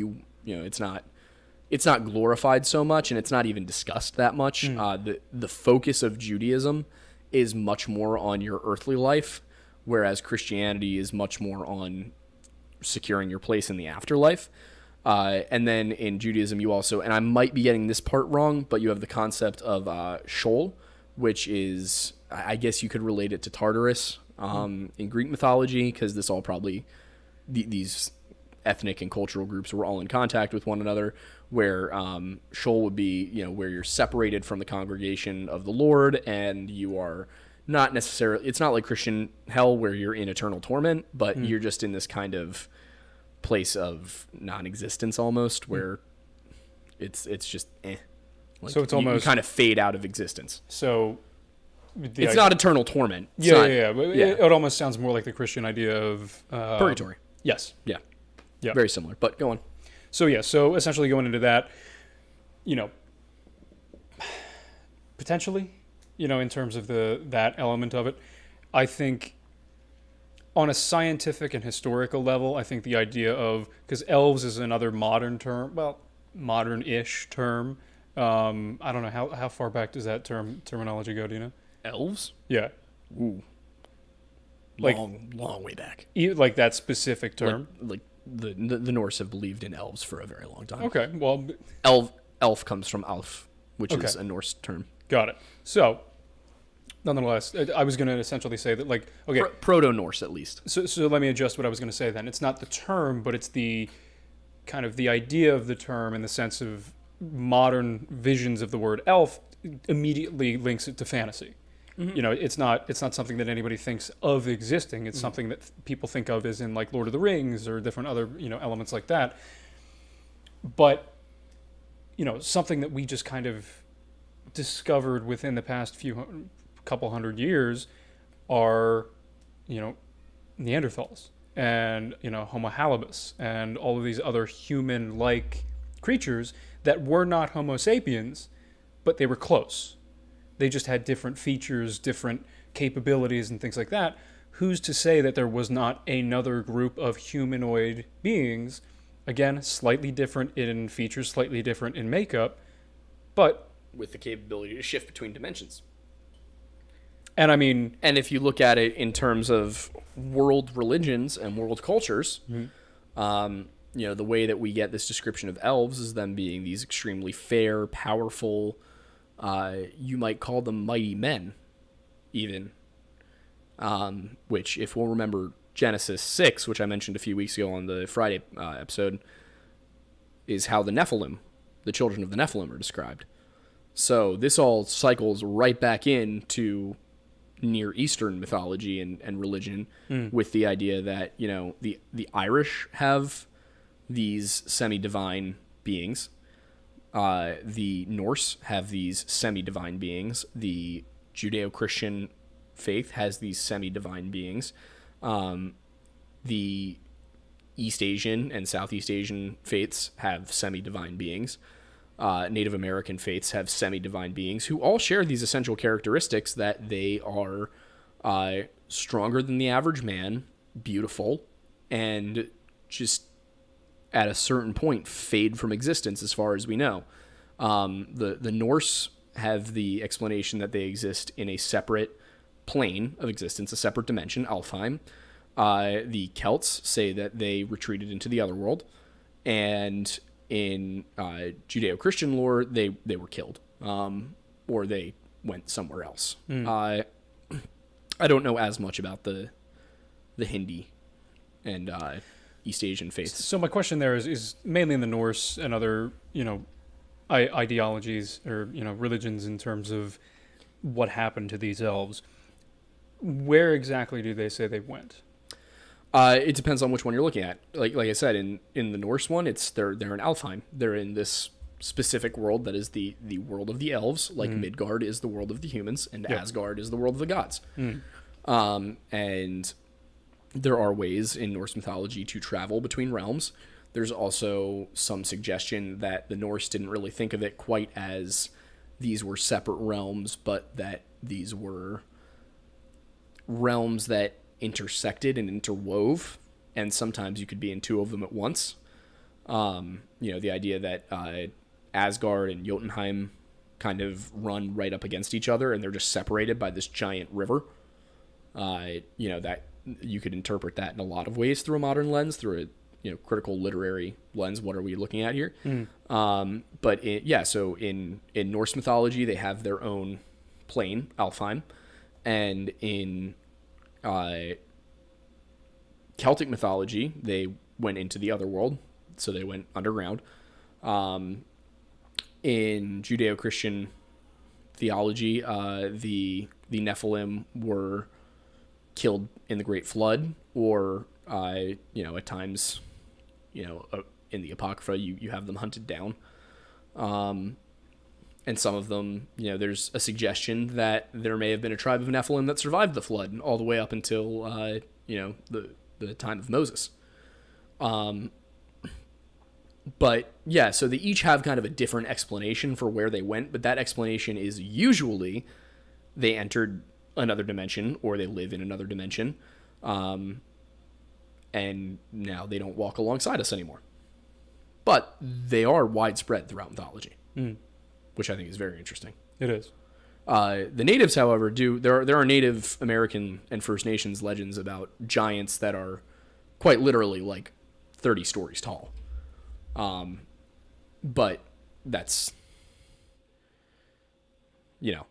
it's not glorified so much, and it's not even discussed that much. The focus of Judaism is much more on your earthly life, whereas Christianity is much more on securing your place in the afterlife. And then in Judaism, you also, and I might be getting this part wrong, but you have the concept of Sheol, which is, I guess you could relate it to Tartarus in Greek mythology, because this all probably, these ethnic and cultural groups were all in contact with one another, where Sheol would be, where you're separated from the congregation of the Lord, and you are not necessarily, it's not like Christian hell where you're in eternal torment, but you're just in this kind of place of non-existence almost, where it's just like, so it's almost you kind of fade out of existence. So it's not eternal torment. It almost sounds more like the Christian idea of purgatory. Yes. Yeah. Yeah. Very similar, but go on. So essentially going into that, potentially, in terms of that element of it, I think on a scientific and historical level, I think the idea of, because elves is another modern term, well, modern-ish term. I don't know, how far back does that terminology go, do you know? Elves? Yeah. Ooh. Like, long way back. Like that specific term? Like the Norse have believed in elves for a very long time. Okay, well... Elf comes from Alf, which is a Norse term. Got it. So, nonetheless, I was going to essentially say that, like, okay... Proto-Norse, at least. So let me adjust what I was going to say then. It's not the term, but it's the kind of the idea of the term in the sense of modern visions of the word elf immediately links it to fantasy. Mm-hmm. It's not something that anybody thinks of existing. It's something that people think of as in like Lord of the Rings or different other, elements like that. But, something that we just kind of discovered within the past couple hundred years are, Neanderthals and, Homo habilis and all of these other human-like creatures that were not Homo sapiens, but they were close. They just had different features, different capabilities, and things like that. Who's to say that there was not another group of humanoid beings, again, slightly different in features, slightly different in makeup, but with the capability to shift between dimensions. And I mean... And if you look at it in terms of world religions and world cultures, the way that we get this description of elves is them being these extremely fair, powerful, You might call them mighty men, even. Which, if we'll remember Genesis 6, which I mentioned a few weeks ago on the Friday episode, is how the Nephilim, the children of the Nephilim, are described. So this all cycles right back into Near Eastern mythology and religion, with the idea that, you know, the Irish have these semi-divine beings. The Norse have these semi-divine beings. The Judeo-Christian faith has these semi-divine beings. The East Asian and Southeast Asian faiths have semi-divine beings. Native American faiths have semi-divine beings who all share these essential characteristics that they are stronger than the average man, beautiful, and just at a certain point fade from existence as far as we know. The Norse have the explanation that they exist in a separate plane of existence, a separate dimension, Alfheim. The Celts say that they retreated into the otherworld, and in Judeo-Christian lore, they were killed, or they went somewhere else. I don't know as much about the Hindi and East Asian faiths. So my question there is mainly in the Norse and other, you know, ideologies or, you know, religions in terms of what happened to these elves. Where exactly do they say they went? It depends on which one you're looking at. Like I said, in the Norse one, they're in Alfheim. They're in this specific world that is the world of the elves. Like Midgard is the world of the humans, and Asgard is the world of the gods. And there are ways in Norse mythology to travel between realms. There's also some suggestion that the Norse didn't really think of it quite as these were separate realms, but that these were realms that intersected and interwove, and sometimes you could be in two of them at once. You know, the idea that Asgard and Jotunheim kind of run right up against each other, and they're just separated by this giant river. You know, that you could interpret that in a lot of ways through a modern lens, through a, you know, critical literary lens. What are we looking at here? But so in Norse mythology, they have their own plane, Alfheim, and in Celtic mythology, they went into the other world, so they went underground. In Judeo-Christian theology, the Nephilim were killed in the Great Flood, or you know, at times, you know, in the Apocrypha, you have them hunted down. And some of them, you know, there's a suggestion that there may have been a tribe of Nephilim that survived the flood all the way up until, you know, the time of Moses. But, yeah, so they each have kind of a different explanation for where they went, but that explanation is usually they entered another dimension or they live in another dimension, and now they don't walk alongside us anymore. But they are widespread throughout mythology. Which I think is very interesting. It is. The natives, however, there are Native American and First Nations legends about giants that are quite literally like 30 stories tall. But that's, you know,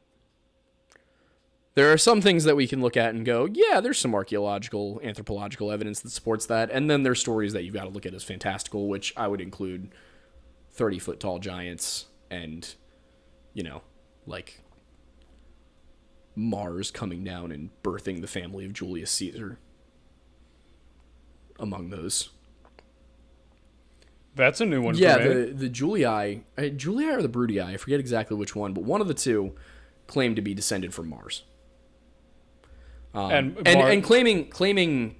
there are some things that we can look at and go, yeah, there's some archaeological, anthropological evidence that supports that. And then there's stories that you've got to look at as fantastical, which I would include 30-foot tall giants and, you know, like Mars coming down and birthing the family of Julius Caesar among those. That's a new one for me. The Julii or the Brudii, I forget exactly which one, but one of the two claim to be descended from Mars. And claiming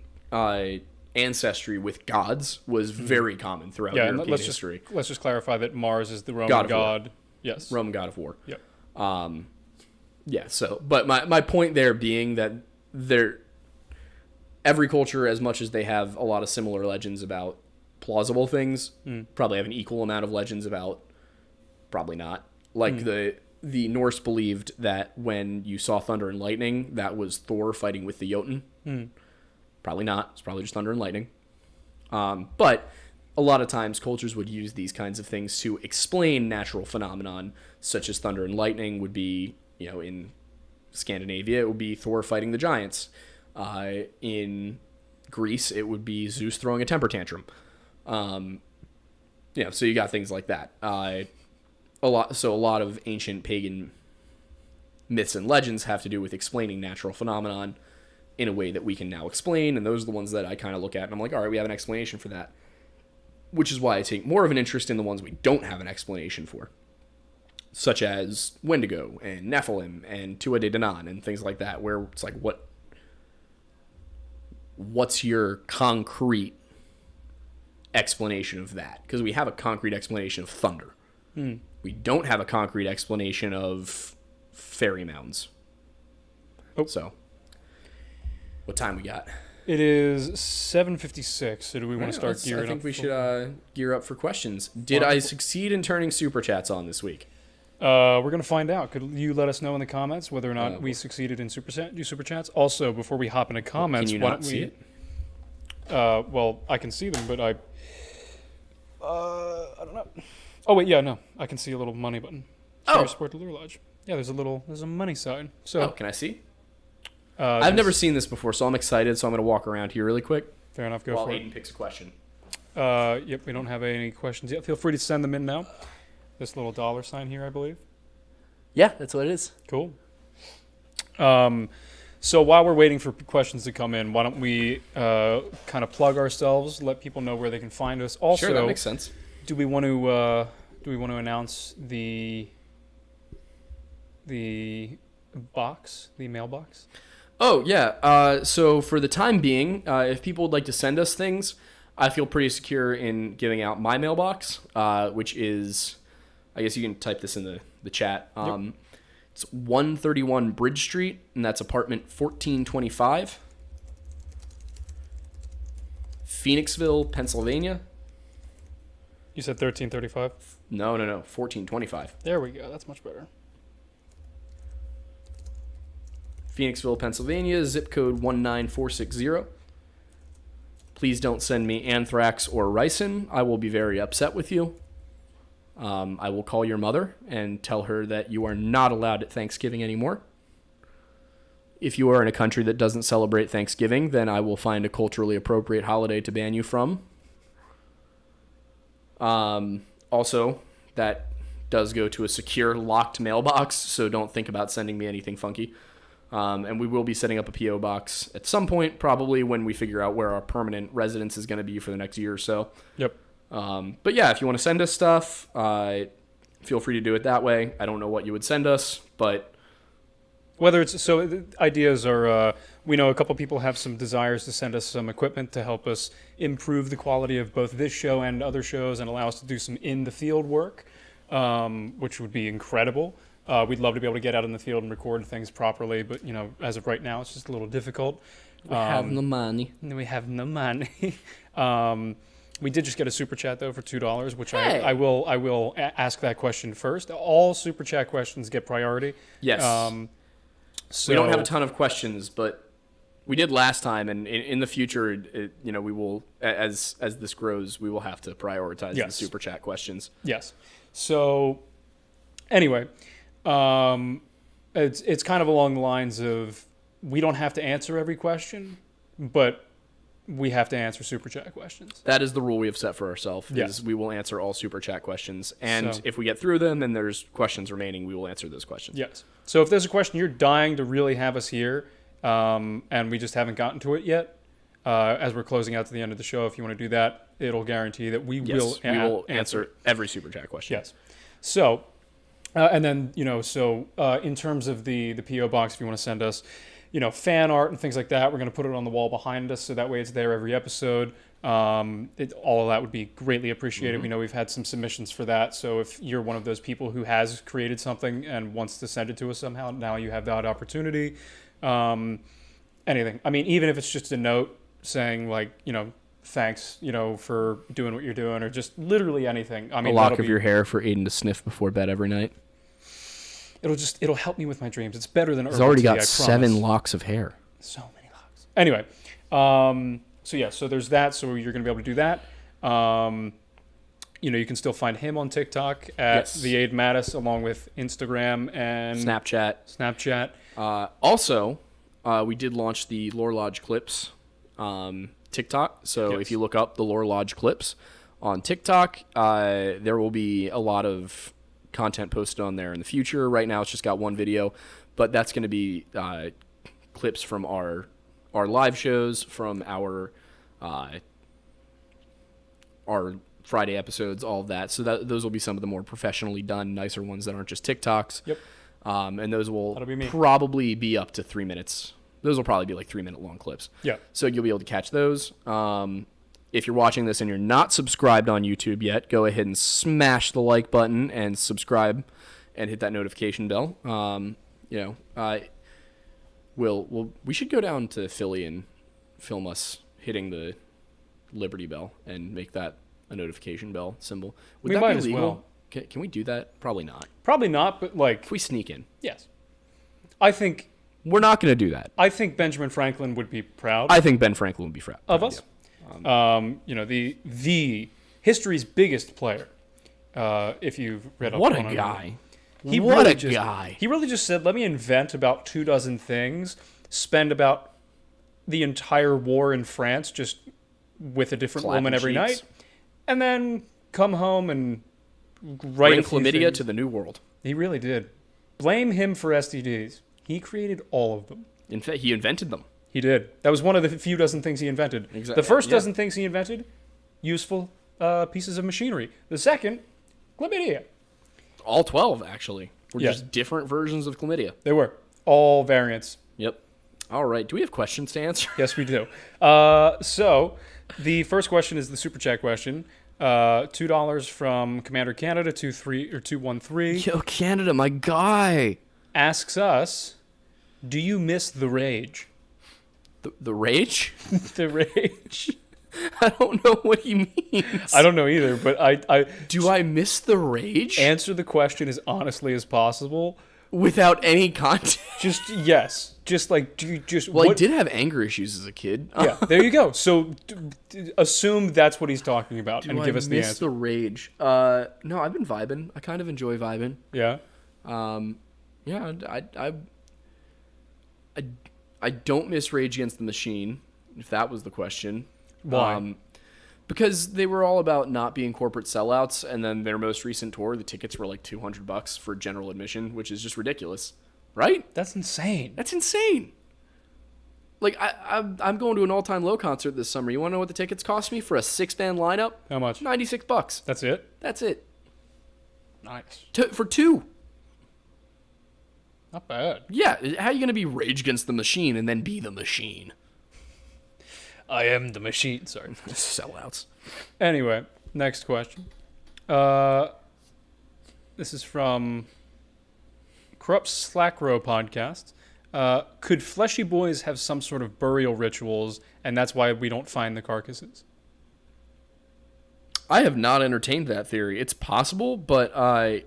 ancestry with gods was very common throughout European history. Let's just clarify that Mars is the Roman god. Yes. Roman god of war. Yep. But my point there being that every culture, as much as they have a lot of similar legends about plausible things, probably have an equal amount of legends about probably not. Like the Norse believed that when you saw thunder and lightning, that was Thor fighting with the Jotun. Probably not. It's probably just thunder and lightning. But a lot of times cultures would use these kinds of things to explain natural phenomenon, such as thunder and lightning would be, in Scandinavia, it would be Thor fighting the giants. In Greece, it would be Zeus throwing a temper tantrum. So you got things like that. A lot of ancient pagan myths and legends have to do with explaining natural phenomenon in a way that we can now explain, and those are the ones that I kind of look at, and I'm like, all right, we have an explanation for that. Which is why I take more of an interest in the ones we don't have an explanation for, such as Wendigo and Nephilim and Tua de Danann and things like that, where it's like, what's your concrete explanation of that? Because we have a concrete explanation of thunder. We don't have a concrete explanation of fairy mounds. So, what time we got? It is 7:56. So do we want to start gearing up? I think we should gear up for questions. Did I succeed in turning super chats on this week? We're going to find out. Could you let us know in the comments whether or not we succeeded in super chats? Also, before we hop into comments, can you not see it? Well, I can see them, but I don't know. Oh wait, yeah, no, I can see a little money button. Support the Lure Lodge. Yeah, there's a money sign. So, can I see? I've never seen this before, so I'm excited. So I'm going to walk around here really quick. Fair enough. Go while for Aidan it. picks a question. Yep, we don't have any questions yet. Feel free to send them in now. This little dollar sign here, I believe. Yeah, that's what it is. Cool. So while we're waiting for questions to come in, why don't we kind of plug ourselves, let people know where they can find us. Also, sure, that makes sense. Do we want to announce the box, the mailbox? Oh, yeah. So for the time being, if people would like to send us things, I feel pretty secure in giving out my mailbox, which is, I guess you can type this in the chat. Yep. It's 131 Bridge Street, and that's apartment 1425, Phoenixville, Pennsylvania. You said 1335? No, 1425. There we go. That's much better. Phoenixville, Pennsylvania, zip code 19460. Please don't send me anthrax or ricin. I will be very upset with you. I will call your mother and tell her that you are not allowed at Thanksgiving anymore. If you are in a country that doesn't celebrate Thanksgiving, then I will find a culturally appropriate holiday to ban you from. Also, that does go to a secure, locked mailbox, so don't think about sending me anything funky. And we will be setting up a P.O. box at some point, probably when we figure out where our permanent residence is going to be for the next year or so. Yep. But yeah, if you want to send us stuff, feel free to do it that way. I don't know what you would send us, but whether it's so, ideas are. We know a couple people have some desires to send us some equipment to help us improve the quality of both this show and other shows, and allow us to do some in the field work, which would be incredible. We'd love to be able to get out in the field and record things properly, but as of right now, it's just a little difficult. We have no money. We have no money. We did just get a super chat though for $2, which Hey. I will ask that question first. All super chat questions get priority. Yes. So we don't have a ton of questions, but we did last time, and in the future, we will, as this grows, we will have to prioritize the super chat questions. Yes. So anyway, it's kind of along the lines of we don't have to answer every question, but we have to answer super chat questions. That is the rule we have set for ourselves. Yes. Is we will answer all super chat questions, and So- if we get through them and there's questions remaining, we will answer those questions. Yes. So if there's a question you're dying to really have us here, and we just haven't gotten to it yet, as we're closing out to the end of the show, if you want to do that, it'll guarantee that we will answer every super chat question. Yes. So, and then, in terms of the P.O. box, if you want to send us, fan art and things like that, we're going to put it on the wall behind us, so that way it's there every episode. All of that would be greatly appreciated. Mm-hmm. We know we've had some submissions for that, so if you're one of those people who has created something and wants to send it to us somehow, now you have that opportunity. Anything. I mean, even if it's just a note saying, thanks, for doing what you're doing, or just literally anything. I mean, a lock of your hair for Aidan to sniff before bed every night. It'll help me with my dreams. It's better than he's already got 7 locks of hair. So many locks. Anyway, so there's that. So you're going to be able to do that. You can still find him on TikTok at the Aid Mattis, along with Instagram and Snapchat. Also, we did launch the Lore Lodge Clips TikTok. So if you look up the Lore Lodge Clips on TikTok, there will be a lot of content posted on there in the future. Right now, it's just got one video, but that's going to be clips from our live shows, from our Friday episodes, all of that. So those will be some of the more professionally done, nicer ones that aren't just TikToks. Yep. And those will probably be up to 3 minutes. Those will probably be like 3 minute long clips. Yeah. So you'll be able to catch those. If you're watching this and you're not subscribed on YouTube yet, go ahead and smash the like button and subscribe and hit that notification bell. We should go down to Philly and film us hitting the Liberty Bell and make that a notification bell symbol. We might as well. Can we do that? Probably not. Probably not, but like... If we sneak in. Yes. I think... We're not going to do that. I think Benjamin Franklin would be proud. I think Ben Franklin would be proud of us. The history's biggest player. If you've read up what on a guy. He really just said, let me invent about 24 things, spend about the entire war in France just with a different woman every night, and then come home and write Bring chlamydia to the new world. He really did. Blame him for STDs. He created all of them. In fact, he invented them. He did. That was one of the few dozen things he invented. Exactly. The first dozen things he invented, useful pieces of machinery. The second, chlamydia. All 12, actually. Were just different versions of chlamydia. They were. All variants. Yep. All right. Do we have questions to answer? Yes, we do. So, the first question is the Super Chat question. $2 from Commander Canada 213. Yo, Canada, my guy. Asks us, do you miss the rage? The rage? The rage. I don't know what he means. I don't know either, but I do I miss the rage? Answer the question as honestly as possible. Without any context. Just, yes. Just like, do you just... Well, I did have anger issues as a kid. Yeah, there you go. So, assume that's what he's talking about and give us the answer. Do I miss the rage? No, I've been vibing. I kind of enjoy vibing. Yeah? Yeah, I don't miss Rage Against the Machine, if that was the question. Why? Because they were all about not being corporate sellouts, and then their most recent tour, the tickets were like $200 for general admission, which is just ridiculous, right? That's insane. That's insane. Like, I'm going to an all-time low concert this summer. You want to know what the tickets cost me for a 6-band lineup? How much? $96. That's it? That's it. Nice. For two. Not bad. Yeah, how are you going to be Rage Against the Machine and then be the Machine? I am the machine. Sorry. Sellouts. Anyway, next question. This is from Coverups Slack Row podcast. Could fleshy boys have some sort of burial rituals, and that's why we don't find the carcasses? I have not entertained that theory. It's possible, but I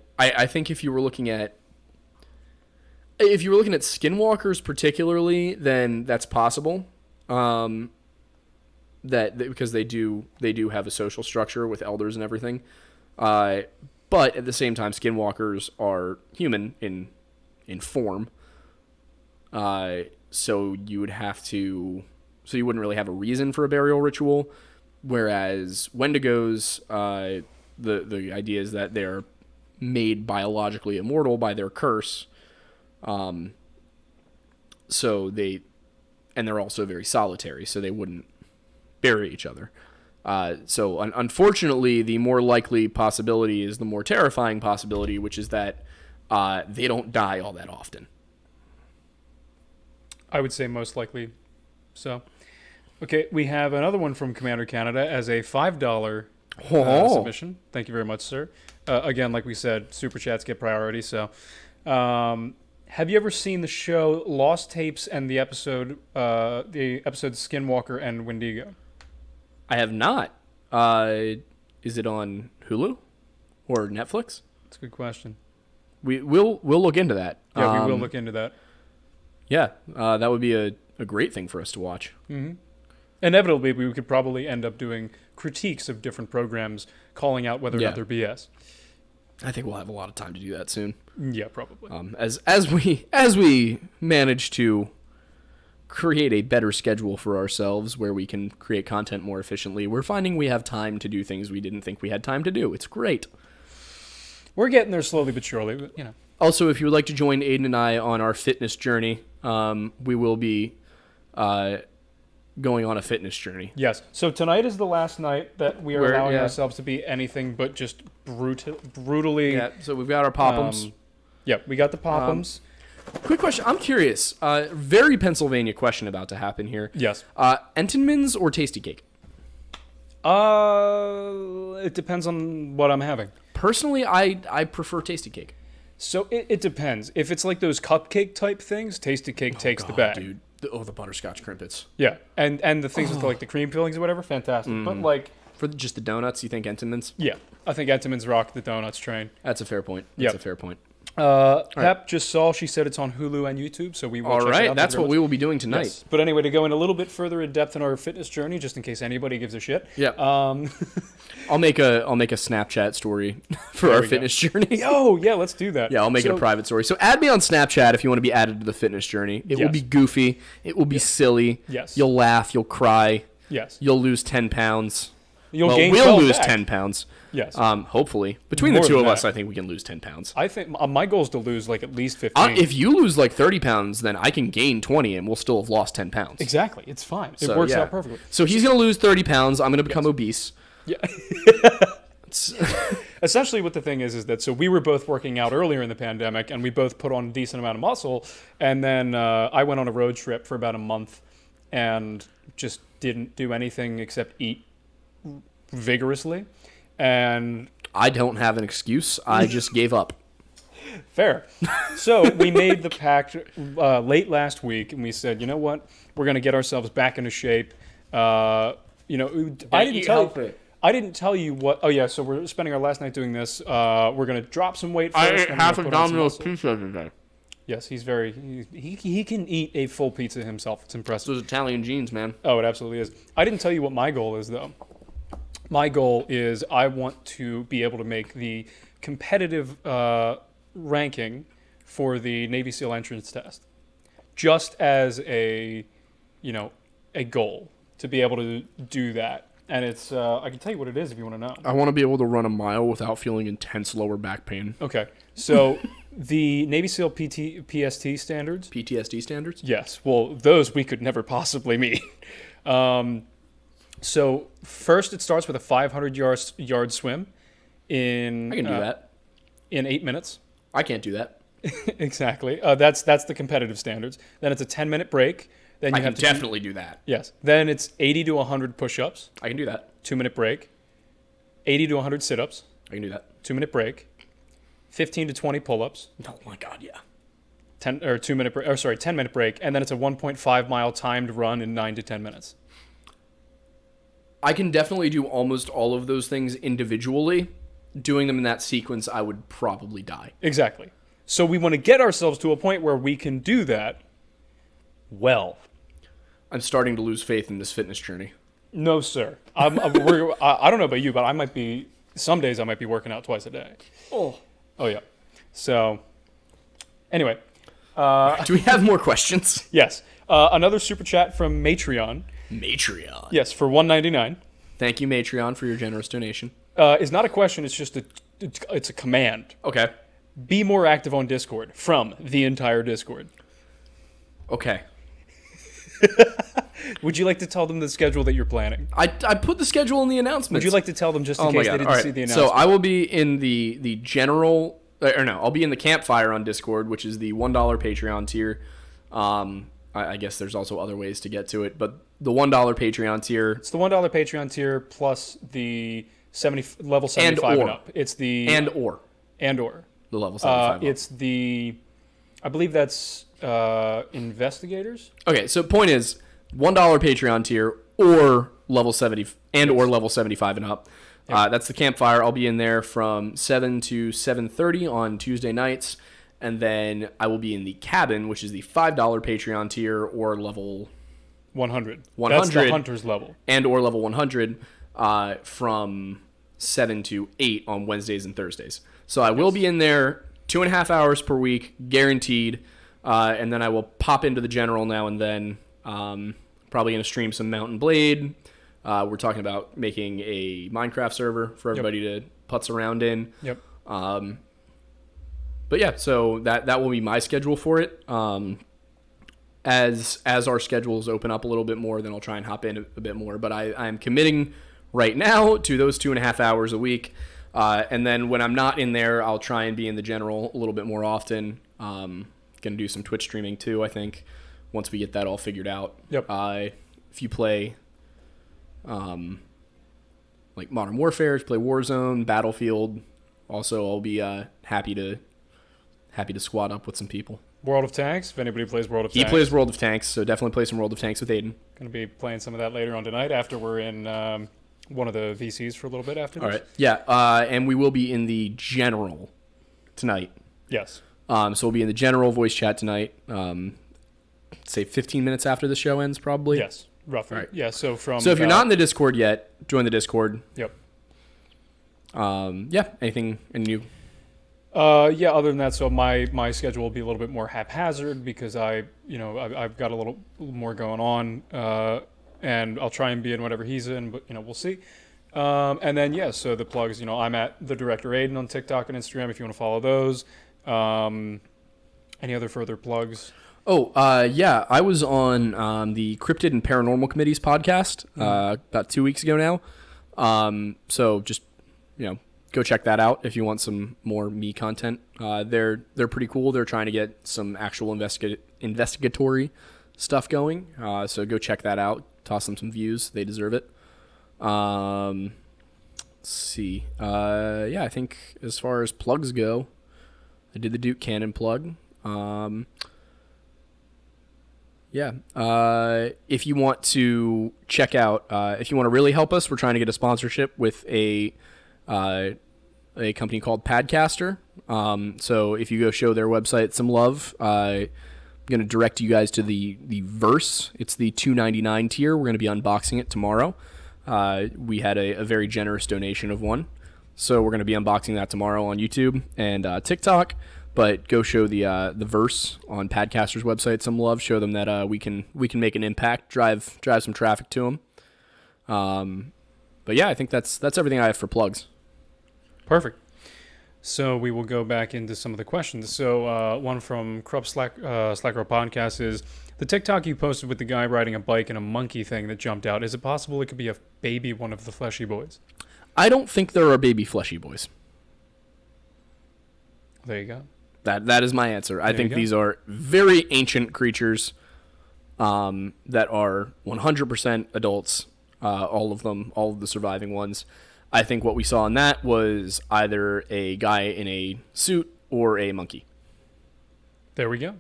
think if you were looking at Skinwalkers particularly, then that's possible. That because they do have a social structure with elders and everything. But at the same time, Skinwalkers are human in form. So you wouldn't really have a reason for a burial ritual. Whereas wendigos, the idea is that they're made biologically immortal by their curse. So they're also very solitary, so they wouldn't bury each other. So unfortunately, the more likely possibility is the more terrifying possibility, which is that they don't die all that often. I would say most likely so. Okay, we have another one from Commander Canada as a $5 submission. Thank you very much, sir. Again, like we said, super chats get priority. So, have you ever seen the show Lost Tapes and the episode Skinwalker and Wendigo? I have not. Is it on Hulu or Netflix? That's a good question. We'll look into that. Yeah, we will look into that. Yeah, that would be a great thing for us to watch. Mm-hmm. inevitably we could probably end up doing critiques of different programs, calling out whether or not they're BS. I think we'll have a lot of time to do that soon. Yeah, probably. As we manage to create a better schedule for ourselves where we can create content more efficiently, we're finding we have time to do things we didn't think we had time to do. It's great. We're getting there slowly but surely, but, you know. Also, if you would like to join Aidan and I on our fitness journey, we will be going on a fitness journey. Yes. So tonight is the last night that we are allowing yeah. ourselves to be anything but just brutally. Yeah. So we've got our pop-ums. Yeah, we got the pop-ums. Quick question. I'm curious. Very Pennsylvania question about to happen here. Yes. Entenmann's or Tasty Cake? It depends on what I'm having. Personally, I prefer Tasty Cake. So it depends. If it's like those cupcake type things, Tasty Cake takes the bag. Dude. The butterscotch crimpets. Yeah, and the things with like the cream fillings or whatever, fantastic. But like for just the donuts, you think Entenmann's? Yeah, I think Entenmann's rock the donuts train. That's a fair point. That's a fair point. Pep just saw. She said it's on Hulu and YouTube, so we will. All check it right, out. that's what we will be doing tonight. Yes. But anyway, to go in a little bit further in depth in our fitness journey, just in case anybody gives a shit. Yeah. I'll make a Snapchat story for There our we fitness journey. Oh yeah, let's do that. Yeah, I'll make it a private story. So add me on Snapchat if you want to be added to the fitness journey. It will be goofy. It will be silly. Yes. You'll laugh. You'll cry. Yes. You'll lose 10 pounds. We'll lose back. 10 pounds. Yes. Hopefully. Between More the two than of us, that. I think we can lose 10 pounds. I think my goal is to lose like at least 15. If you lose like 30 pounds, then I can gain 20 and we'll still have lost 10 pounds. Exactly. It's fine. It So, works yeah. out perfectly. So he's going to lose 30 pounds. I'm going to become obese. Yeah. Essentially what the thing is that so we were both working out earlier in the pandemic and we both put on a decent amount of muscle, and then I went on a road trip for about a month and just didn't do anything except eat vigorously. And I don't have an excuse. I just gave up. fair. So we made the pact late last week, and we said, you know what, we're going to get ourselves back into shape. I didn't tell you what. Oh yeah, so we're spending our last night doing this. We're gonna drop some weight first. I ate and half we're a gonna put on some Domino's muscle. pizza today. Yes, he's very. He can eat a full pizza himself. It's impressive. Those Italian genes, man. Oh, it absolutely is. I didn't tell you what my goal is though. My goal is I want to be able to make the competitive ranking for the Navy SEAL entrance test, just as a goal to be able to do that. And it's, I can tell you what it is if you want to know. I want to be able to run a mile without feeling intense lower back pain. Okay. So the Navy SEAL PST standards. PTSD standards? Yes. Well, those we could never possibly meet. So first it starts with a 500-yard swim in... I can do that. In 8 minutes. I can't do that. Exactly. That's the competitive standards. Then it's a 10-minute break. Then you I can have to definitely do that. Yes. Then it's 80 to 100 push-ups. I can do that. 2-minute break. 80 to 100 sit-ups. I can do that. 2-minute break. 15 to 20 pull-ups. Oh my god, yeah. 10-minute break, and then it's a 1.5 mile timed run in 9 to 10 minutes. I can definitely do almost all of those things individually. Doing them in that sequence, I would probably die. Exactly. So we want to get ourselves to a point where we can do that well. I'm starting to lose faith in this fitness journey. No, sir. I don't know about you, but some days I might be working out twice a day. Oh yeah. So, anyway. Do we have more questions? Yes. Another super chat from Matreon. Matreon. Yes, for $1.99. Thank you, Matreon, for your generous donation. Is not a question, it's just it's a command. Okay. Be more active on Discord from the entire Discord. Okay. Would you like to tell them the schedule that you're planning? I put the schedule in the announcements. Would you like to tell them just in case they didn't see the announcement? So I will be in the general, I'll be in the campfire on Discord, which is the $1 Patreon tier. I guess there's also other ways to get to it, but the $1 Patreon tier. It's the $1 Patreon tier plus the level 75 and up. It's the or the level 75. It's the, I believe that's investigators. Okay, so point is $1 Patreon tier or level 70 or level 75 and up. Yep. That's the campfire. I'll be in there from 7 to 7:30 on Tuesday nights, and then I will be in the cabin, which is the $5 Patreon tier or level 100. 100. That's the hunter's level. And or level 100 from 7 to 8 on Wednesdays and Thursdays. So I will be in there 2.5 hours per week, guaranteed. And then I will pop into the general now and then. Probably going to stream some Mount and Blade. We're talking about making a Minecraft server for everybody to putz around in. Yep. But yeah, so that will be my schedule for it. As our schedules open up a little bit more, then I'll try and hop in a bit more. But I'm committing right now to those 2.5 hours a week. And then when I'm not in there, I'll try and be in the general a little bit more often. Going to do some Twitch streaming too, I think, once we get that all figured out. Yep. If you play like Modern Warfare, if you play Warzone, Battlefield, also I'll be happy to squad up with some people. World of Tanks, if anybody plays World of He Tanks. plays World of Tanks, so definitely play some World of Tanks with Aidan. Going to be playing some of that later on tonight after we're in one of the VCs for a little bit after this. All right. Yeah, and we will be in the general tonight. Yes. So we'll be in the general voice chat tonight. Say 15 minutes after the show ends, probably. Yes, roughly. Right. Yeah, so from... So if you're not in the Discord yet, join the Discord. Yep. Yeah, anything new? Yeah, other than that, so my schedule will be a little bit more haphazard because I've got a little more going on, and I'll try and be in whatever he's in, but we'll see. And then so the plugs, I'm at the Director Aidan on TikTok and Instagram if you want to follow those. Any other further plugs? Yeah, I was on the Cryptid and Paranormal Committee's podcast about 2 weeks ago now. So just go check that out if you want some more me content. They're pretty cool. They're trying to get some actual investigatory stuff going. So go check that out. Toss them some views. They deserve it. Let's see. I think as far as plugs go, I did the Duke Cannon plug. If you want to check out, if you want to really help us, we're trying to get a sponsorship with a company called Padcaster. So if you go show their website some love, I'm going to direct you guys to the Verse. It's the $2.99 tier. We're going to be unboxing it tomorrow. We had a very generous donation of one. So we're going to be unboxing that tomorrow on YouTube and TikTok. But go show the Verse on Padcaster's website some love. Show them that we can make an impact, drive some traffic to them. But yeah, I think that's everything I have for plugs. Perfect. So we will go back into some of the questions. So one from Krupp Slackrow Podcast is, the TikTok you posted with the guy riding a bike and a monkey thing that jumped out, is it possible it could be a baby one of the fleshy boys? I don't think there are baby fleshy boys. There you go. That is my answer. I think go. these are very ancient creatures that are 100% adults, all of them, all of the surviving ones. I think what we saw in that was either a guy in a suit or a monkey. There we go.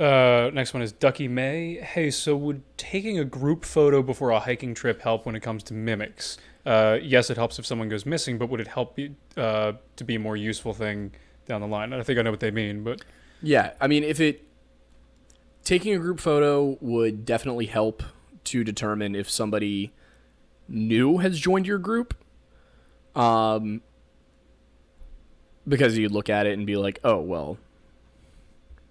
Next one is Ducky May. Hey, so would taking a group photo before a hiking trip help when it comes to mimics? Yes, it helps if someone goes missing, but would it help to be a more useful thing down the line? I think I know what they mean, but... Yeah, I mean, taking a group photo would definitely help to determine if somebody new has joined your group. Because you'd look at it and be like, oh, well,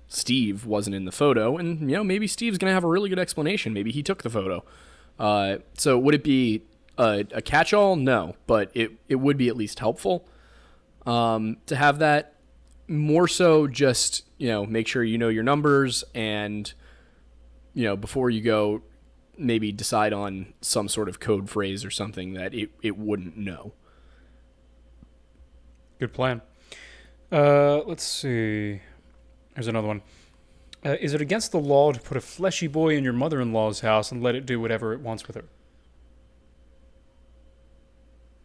Steve wasn't in the photo, and maybe Steve's gonna have a really good explanation. Maybe he took the photo. So would it be a catch-all? No, but it would be at least helpful to have that. More so, just make sure you know your numbers, and before you go, maybe decide on some sort of code phrase or something that it wouldn't know. Good plan. Let's see. Here's another one. Is it against the law to put a fleshy boy in your mother-in-law's house and let it do whatever it wants with her?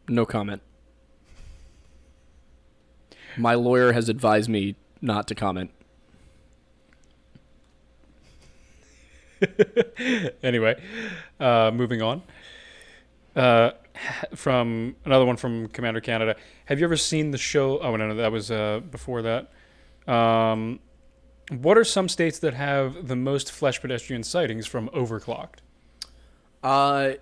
No comment. My lawyer has advised me not to comment. Anyway, moving on. From another one from Commander Canada. Have you ever seen the show? Oh, no, that was before that. What are some states that have the most flesh pedestrian sightings from overclocked? Uh,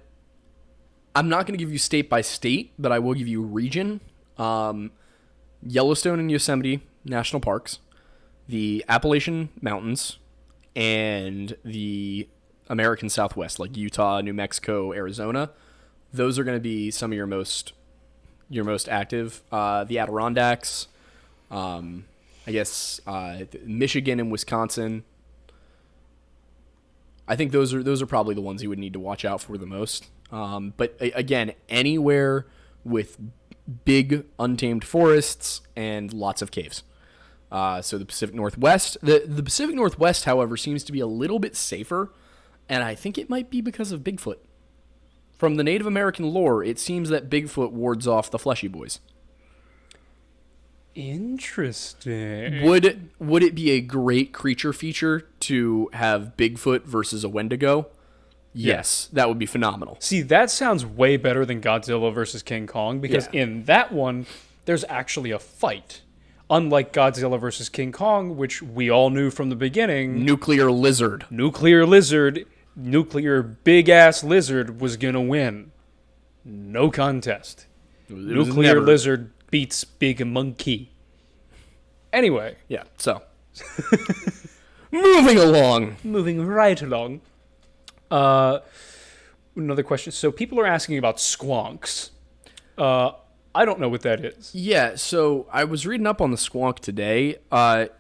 I'm not going to give you state by state, but I will give you region. Yellowstone and Yosemite National Parks, the Appalachian Mountains, and the American Southwest, like Utah, New Mexico, Arizona. Those are going to be some of your most active. The Adirondacks, I guess Michigan and Wisconsin. I think those are probably the ones you would need to watch out for the most. But again, anywhere with big untamed forests and lots of caves. So the Pacific Northwest. The Pacific Northwest, however, seems to be a little bit safer, and I think it might be because of Bigfoot. From the Native American lore, it seems that Bigfoot wards off the fleshy boys. Interesting. Would it be a great creature feature to have Bigfoot versus a Wendigo? Yes, that would be phenomenal. See, that sounds way better than Godzilla versus King Kong, because in that one, there's actually a fight. Unlike Godzilla versus King Kong, which we all knew from the beginning. Nuclear lizard. Nuclear big-ass lizard was going to win. No contest. Nuclear lizard beats big monkey. Anyway. Yeah, so. Moving along. Moving right along. Another question. So people are asking about squonks. I don't know what that is. Yeah, so I was reading up on the squonk today.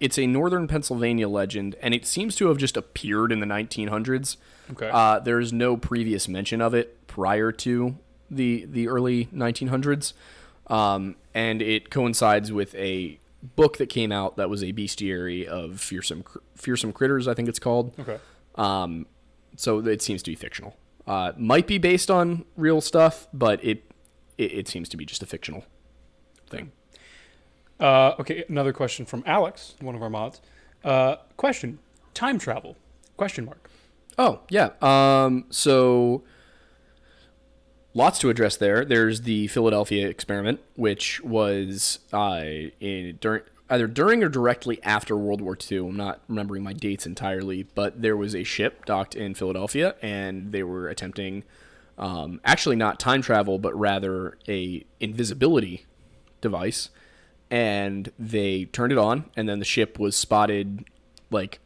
It's a northern Pennsylvania legend, and it seems to have just appeared in the 1900s. Okay. There's no previous mention of it prior to the early 1900s. And it coincides with a book that came out that was a bestiary of fearsome critters, I think it's called. Okay. So it seems to be fictional. Might be based on real stuff, but it seems to be just a fictional thing. Okay, another question from Alex, one of our mods. Question: time travel? Question mark. Oh yeah. So lots to address there. There's the Philadelphia experiment, which was either during or directly after World War II. I'm not remembering my dates entirely, but there was a ship docked in Philadelphia, and they were attempting, actually not time travel, but rather a invisibility device, and they turned it on, and then the ship was spotted, like,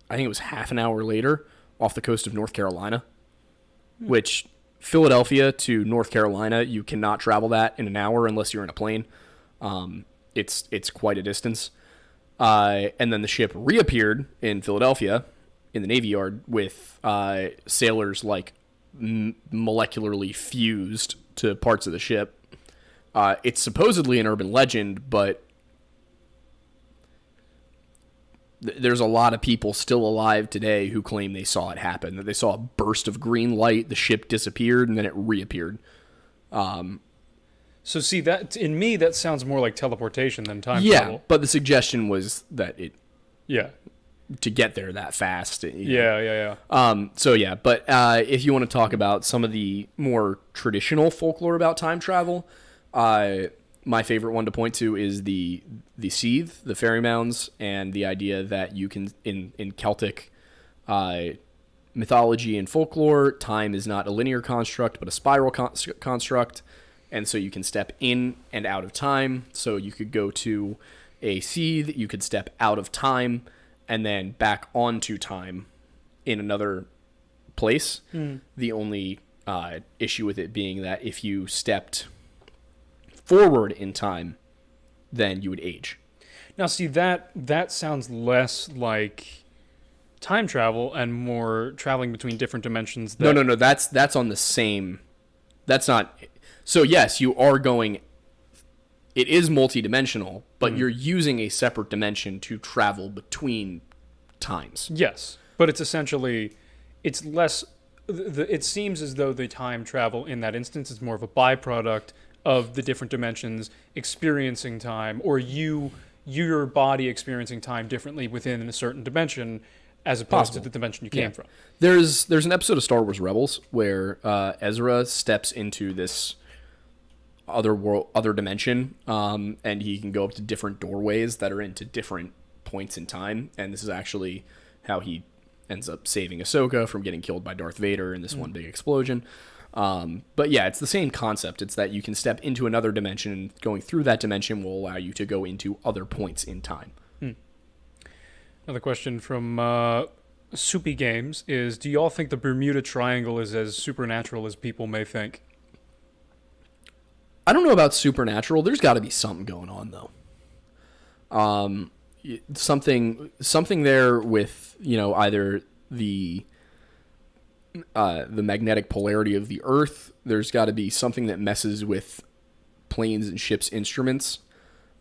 I think it was half an hour later off the coast of North Carolina, which Philadelphia to North Carolina, you cannot travel that in an hour unless you're in a plane. It's quite a distance. And then the ship reappeared in Philadelphia in the Navy Yard with sailors like molecularly fused to parts of the ship. It's supposedly an urban legend, but there's a lot of people still alive today who claim they saw it happen, that they saw a burst of green light, the ship disappeared, and then it reappeared. So see, that in me, that sounds more like teleportation than time travel. Yeah, but the suggestion was that Yeah. to get there that fast. Yeah. So yeah, but if you want to talk about some of the more traditional folklore about time travel, my favorite one to point to is the Seethe, the fairy mounds, and the idea that you can, in Celtic mythology and folklore, time is not a linear construct, but a spiral construct, and so you can step in and out of time. So you could go to a Seethe, you could step out of time, and then back onto time in another place. The only issue with it being that if you stepped forward in time, then you would age. Now, see, that sounds less like time travel and more traveling between different dimensions. No. That's on the same. That's not. So yes, you are going. It is multidimensional, but you're using a separate dimension to travel between times. Yes, but it's essentially, it's less. It seems as though the time travel in that instance is more of a byproduct of the different dimensions experiencing time, or your body experiencing time differently within a certain dimension, as opposed to the dimension you came from. There's an episode of Star Wars Rebels where Ezra steps into this other dimension, and he can go up to different doorways that are into different points in time, and this is actually how he ends up saving Ahsoka from getting killed by Darth Vader in this one big explosion. But yeah, it's the same concept. It's that you can step into another dimension, and going through that dimension will allow you to go into other points in time. Another question from Soupy Games is, do you all think the Bermuda Triangle is as supernatural as people may think? I don't know about supernatural. There's got to be something going on, though. Something there with, either the magnetic polarity of the Earth. There's got to be something that messes with planes and ships' instruments.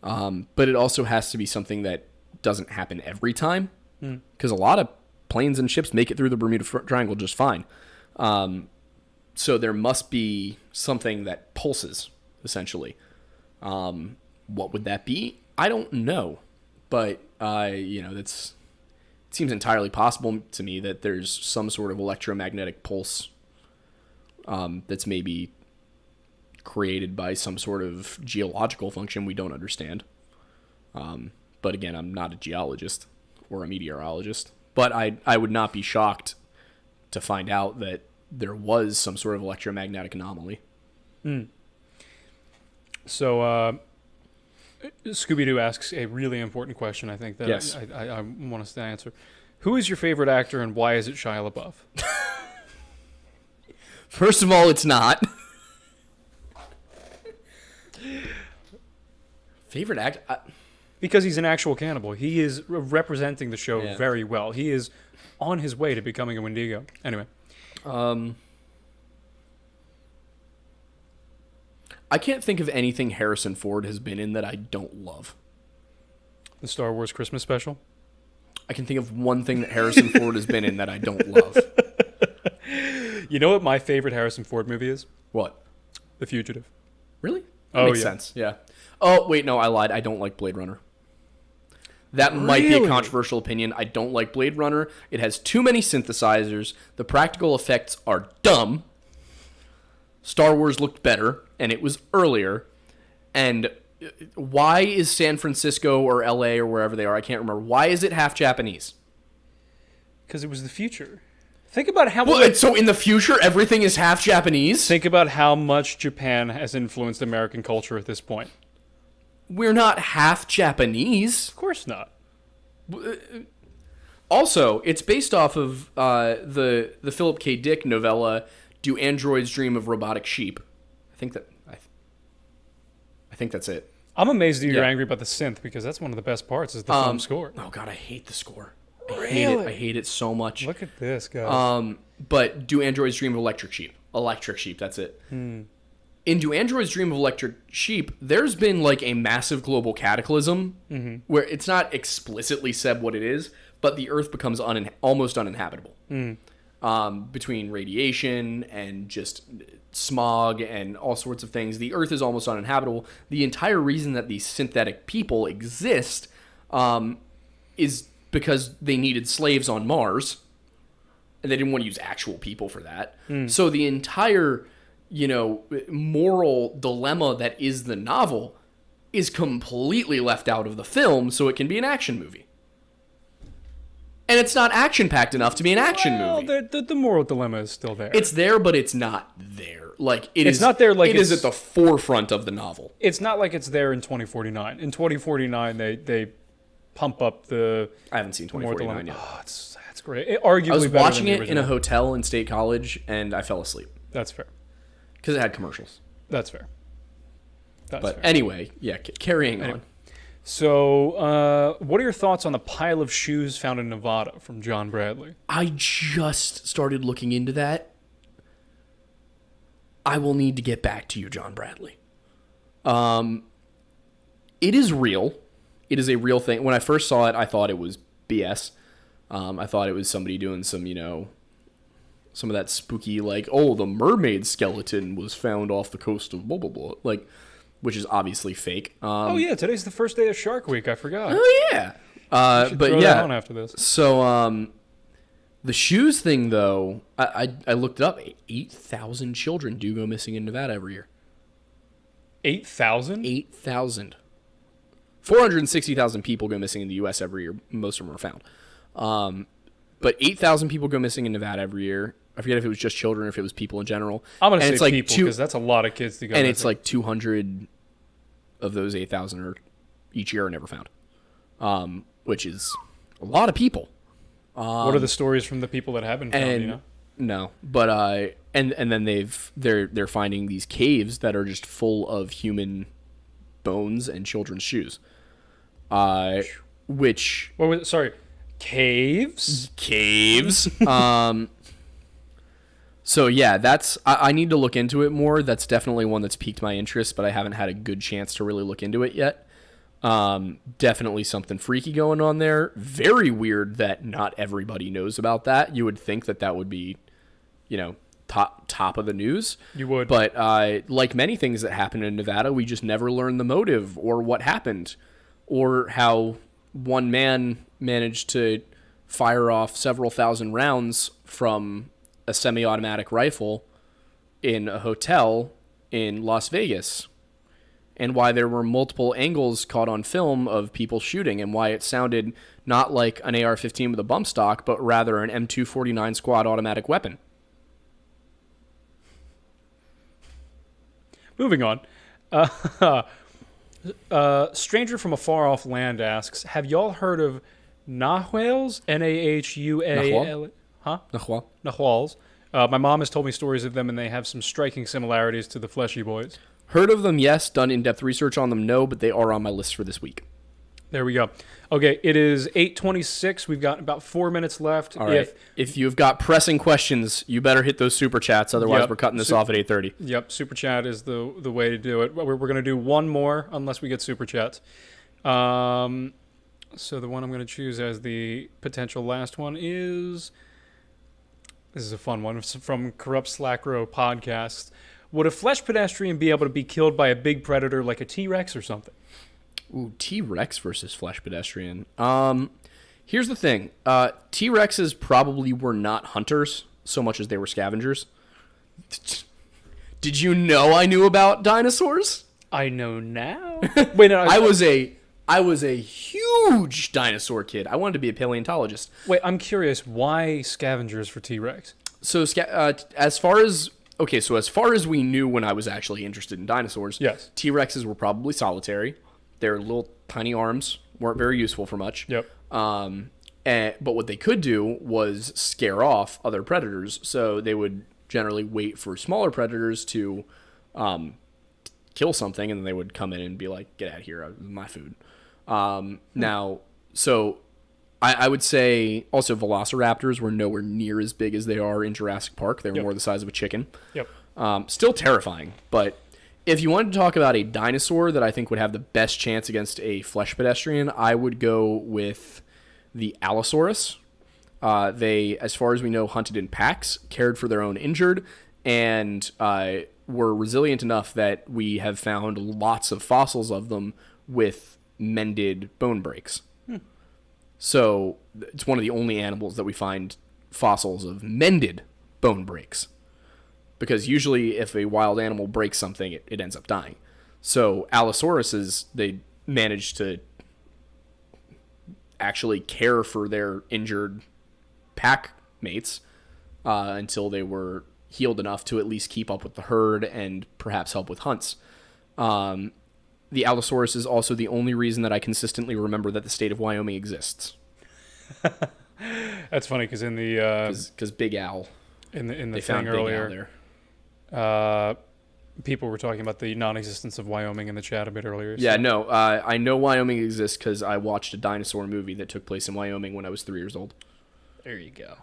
But it also has to be something that doesn't happen every time, because a lot of planes and ships make it through the Bermuda Triangle just fine. So there must be something that pulses, essentially. What would that be? I don't know, but it seems entirely possible to me that there's some sort of electromagnetic pulse that's maybe created by some sort of geological function we don't understand. But again, I'm not a geologist or a meteorologist, but I would not be shocked to find out that there was some sort of electromagnetic anomaly. So, Scooby-Doo asks a really important question, I think, that yes. I want us to answer. Who is your favorite actor, and why is it Shia LaBeouf? First of all, it's not. Favorite actor? Because he's an actual cannibal. He is representing the show very well. He is on his way to becoming a Wendigo. Anyway. I can't think of anything Harrison Ford has been in that I don't love. The Star Wars Christmas special? I can think of one thing that Harrison Ford has been in that I don't love. You know what my favorite Harrison Ford movie is? What? The Fugitive. Really? That makes sense. Yeah. Oh, wait, no, I lied. I don't like Blade Runner. That might be a controversial opinion. I don't like Blade Runner. It has too many synthesizers. The practical effects are dumb. Star Wars looked better, and it was earlier. And why is San Francisco or LA or wherever they are, I can't remember, why is it half Japanese? Because it was the future. Think about how much... So in the future, everything is half Japanese? Think about how much Japan has influenced American culture at this point. We're not half Japanese. Of course not. Also, it's based off of the Philip K. Dick novella, Do Androids Dream of Robotic Sheep? I think that's it. I'm amazed that you're angry about the synth, because that's one of the best parts is the film score. Oh god, I hate the score. Really? I hate it so much. Look at this, guys. But Do Androids Dream of Electric Sheep? Electric Sheep, that's it. In Do Androids Dream of Electric Sheep, there's been like a massive global cataclysm where it's not explicitly said what it is, but the Earth becomes almost uninhabitable. Between radiation and just smog and all sorts of things, the Earth is almost uninhabitable. The entire reason that these synthetic people exist is because they needed slaves on Mars, and they didn't want to use actual people for that. So the entire, moral dilemma that is the novel is completely left out of the film, so it can be an action movie. And it's not action-packed enough to be an action movie. The moral dilemma is still there. It's there, but it's not there. Like it's not there. Like it is at the forefront of the novel. It's not like it's there in 2049. In 2049, they pump up the. I haven't seen 2049 yet. Oh, that's great. Arguably, I was better watching than the it in a original. hotel in State College, and I fell asleep That's fair. because it had commercials. That's fair. But anyway, carrying on. So, what are your thoughts on the pile of shoes found in Nevada from John Bradley? I just started looking into that. I will need to get back to you, John Bradley. It is real. It is a real thing. When I first saw it, I thought it was BS. I thought it was somebody doing some, some of that spooky, like, oh, the mermaid skeleton was found off the coast of blah, blah, blah. Like, which is obviously fake. Oh, yeah, today's the first day of Shark Week. I forgot. Oh, yeah. But yeah. That on after this. So, the shoes thing, though, I looked it up. 8,000 children do go missing in Nevada every year. 8,000? 8,000. 460,000 people go missing in the U.S. every year. Most of them are found. But 8,000 people go missing in Nevada every year. I forget if it was just children or if it was people in general. I'm going to And say it's like people because that's a lot of kids to go and missing. it's like 200 of those 8,000 are each year are never found, which is a lot of people. What are the stories from the people that have been found, And you know? no, but and then they're finding these caves that are just full of human bones and children's shoes. Which What was it? Sorry. Caves? So yeah, that's I need to look into it more. That's definitely one that's piqued my interest, but I haven't had a good chance to really look into it yet. Definitely something freaky going on there. Very weird that not everybody knows about that. You would think that would be, top of the news. You would. But like many things that happen in Nevada, we just never learn the motive or what happened or how one man managed to fire off several thousand rounds from a semi-automatic rifle in a hotel in Las Vegas, and why there were multiple angles caught on film of people shooting, and why it sounded not like an AR-15 with a bump stock, but rather an M249 squad automatic weapon. Moving on. Stranger from a far off land asks, have y'all heard of Nahuals? Nahual? Huh? Nahual. Nahuals. My mom has told me stories of them, and they have some striking similarities to the fleshy boys. Heard of them, yes. Done in-depth research on them, no. But they are on my list for this week. There we go. Okay, it is 8:26. We've got about 4 minutes left. All right. If you've got pressing questions, you better hit those super chats. Otherwise, Yep. we're cutting this off at 8:30. Yep, super chat is the way to do it. We're going to do one more unless we get super chats. So the one I'm going to choose as the potential last one is... This is a fun one. It's from Corrupt Slackrow Podcast. Would a flesh pedestrian be able to be killed by a big predator like a T-Rex or something? Ooh, T-Rex versus flesh pedestrian. Here's the thing. T-Rexes probably were not hunters so much as they were scavengers. Did you know I knew about dinosaurs? I know now. Wait, no, I was a huge dinosaur kid. I wanted to be a paleontologist. Wait, I'm curious. Why scavengers for T-Rex? So as far as we knew when I was actually interested in dinosaurs, Yes. T-Rexes were probably solitary. Their little tiny arms weren't very useful for much. Yep. But what they could do was scare off other predators. So they would generally wait for smaller predators to kill something, and then they would come in and be like, "Get out of here, my food." Now, so I would say also velociraptors were nowhere near as big as they are in Jurassic Park. They were more the size of a chicken. Yep. Still terrifying, but if you wanted to talk about a dinosaur that I think would have the best chance against a flesh pedestrian, I would go with the Allosaurus. They, as far as we know, hunted in packs, cared for their own injured, and were resilient enough that we have found lots of fossils of them with mended bone breaks. So it's one of the only animals that we find fossils of mended bone breaks. Because usually if a wild animal breaks something, it ends up dying. So Allosauruses, they managed to actually care for their injured pack mates until they were healed enough to at least keep up with the herd and perhaps help with hunts. The Allosaurus is also the only reason that I consistently remember that the state of Wyoming exists. That's funny because in the Because Big Al, in the they thing found Big Al earlier, there. people were talking about the non-existence of Wyoming in the chat a bit earlier. Yeah, no, I know Wyoming exists because I watched a dinosaur movie that took place in Wyoming when I was 3 years old. There you go.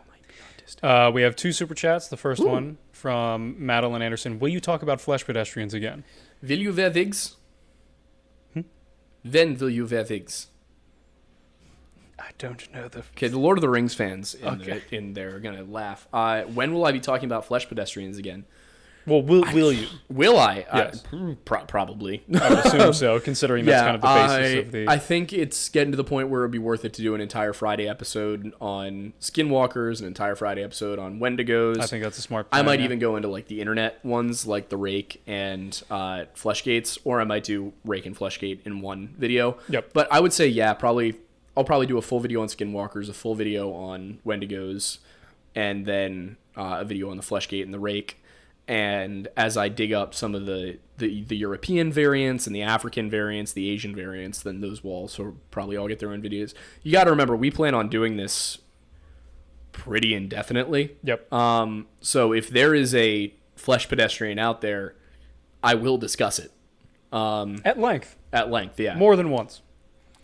We have 2 super chats. The first one from Madeline Anderson. Will you talk about flesh pedestrians again? Will you wear wigs? When will you wear wigs? I don't know the... Okay, the Lord of the Rings fans in there are going to laugh. When will I be talking about flesh pedestrians again? Well, will you? Will I? Yes. Probably. I would assume so, considering that's kind of the basis of the... I think it's getting to the point where it would be worth it to do an entire Friday episode on Skinwalkers, an entire Friday episode on wendigos. I think that's a smart plan. I might even go into like the internet ones, like the Rake and Fleshgates, or I might do Rake and Fleshgate in one video. Yep. But I would say, yeah, I'll probably do a full video on Skinwalkers, a full video on wendigos, and then a video on the Fleshgate and the Rake. And as I dig up some of the European variants and the African variants, the Asian variants, then those will also probably all get their own videos. You got to remember, we plan on doing this pretty indefinitely. Yep. So if there is a flesh pedestrian out there, I will discuss it. At length. At length, yeah. More than once.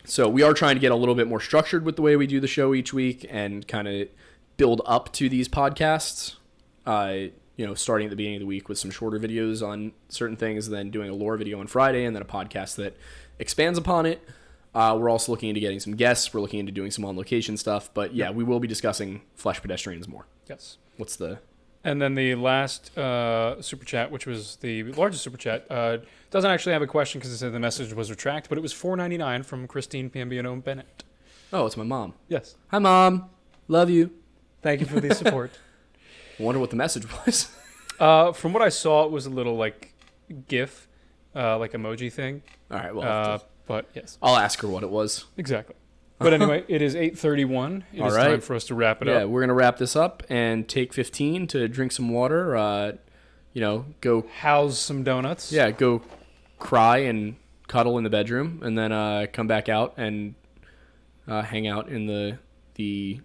So we are trying to get a little bit more structured with the way we do the show each week and kind of build up to these podcasts. Starting at the beginning of the week with some shorter videos on certain things, then doing a lore video on Friday, and then a podcast that expands upon it. We're also looking into getting some guests. We're looking into doing some on-location stuff. But yeah, we will be discussing flesh pedestrians more. Yes. And then the last super chat, which was the largest super chat, doesn't actually have a question because it said the message was retracted, but it was $4.99 from Christine Pambiano Bennett. Oh, it's my mom. Yes. Hi, Mom. Love you. Thank you for the support. I wonder what the message was. From what I saw, it was a little like GIF, like emoji thing. All right. Well, but yes, I'll ask her what it was. Exactly. But anyway, it is 8:31. It is time for us to wrap it up. Yeah, we're gonna wrap this up and take 15 to drink some water. Go house some donuts. Yeah, go cry and cuddle in the bedroom, and then come back out and hang out in the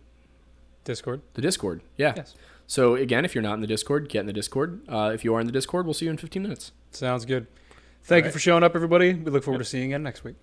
Discord. The Discord. Yeah. Yes. So, again, if you're not in the Discord, get in the Discord. If you are in the Discord, we'll see you in 15 minutes. Sounds good. Thank you for showing up, everybody. We look forward to seeing you again next week.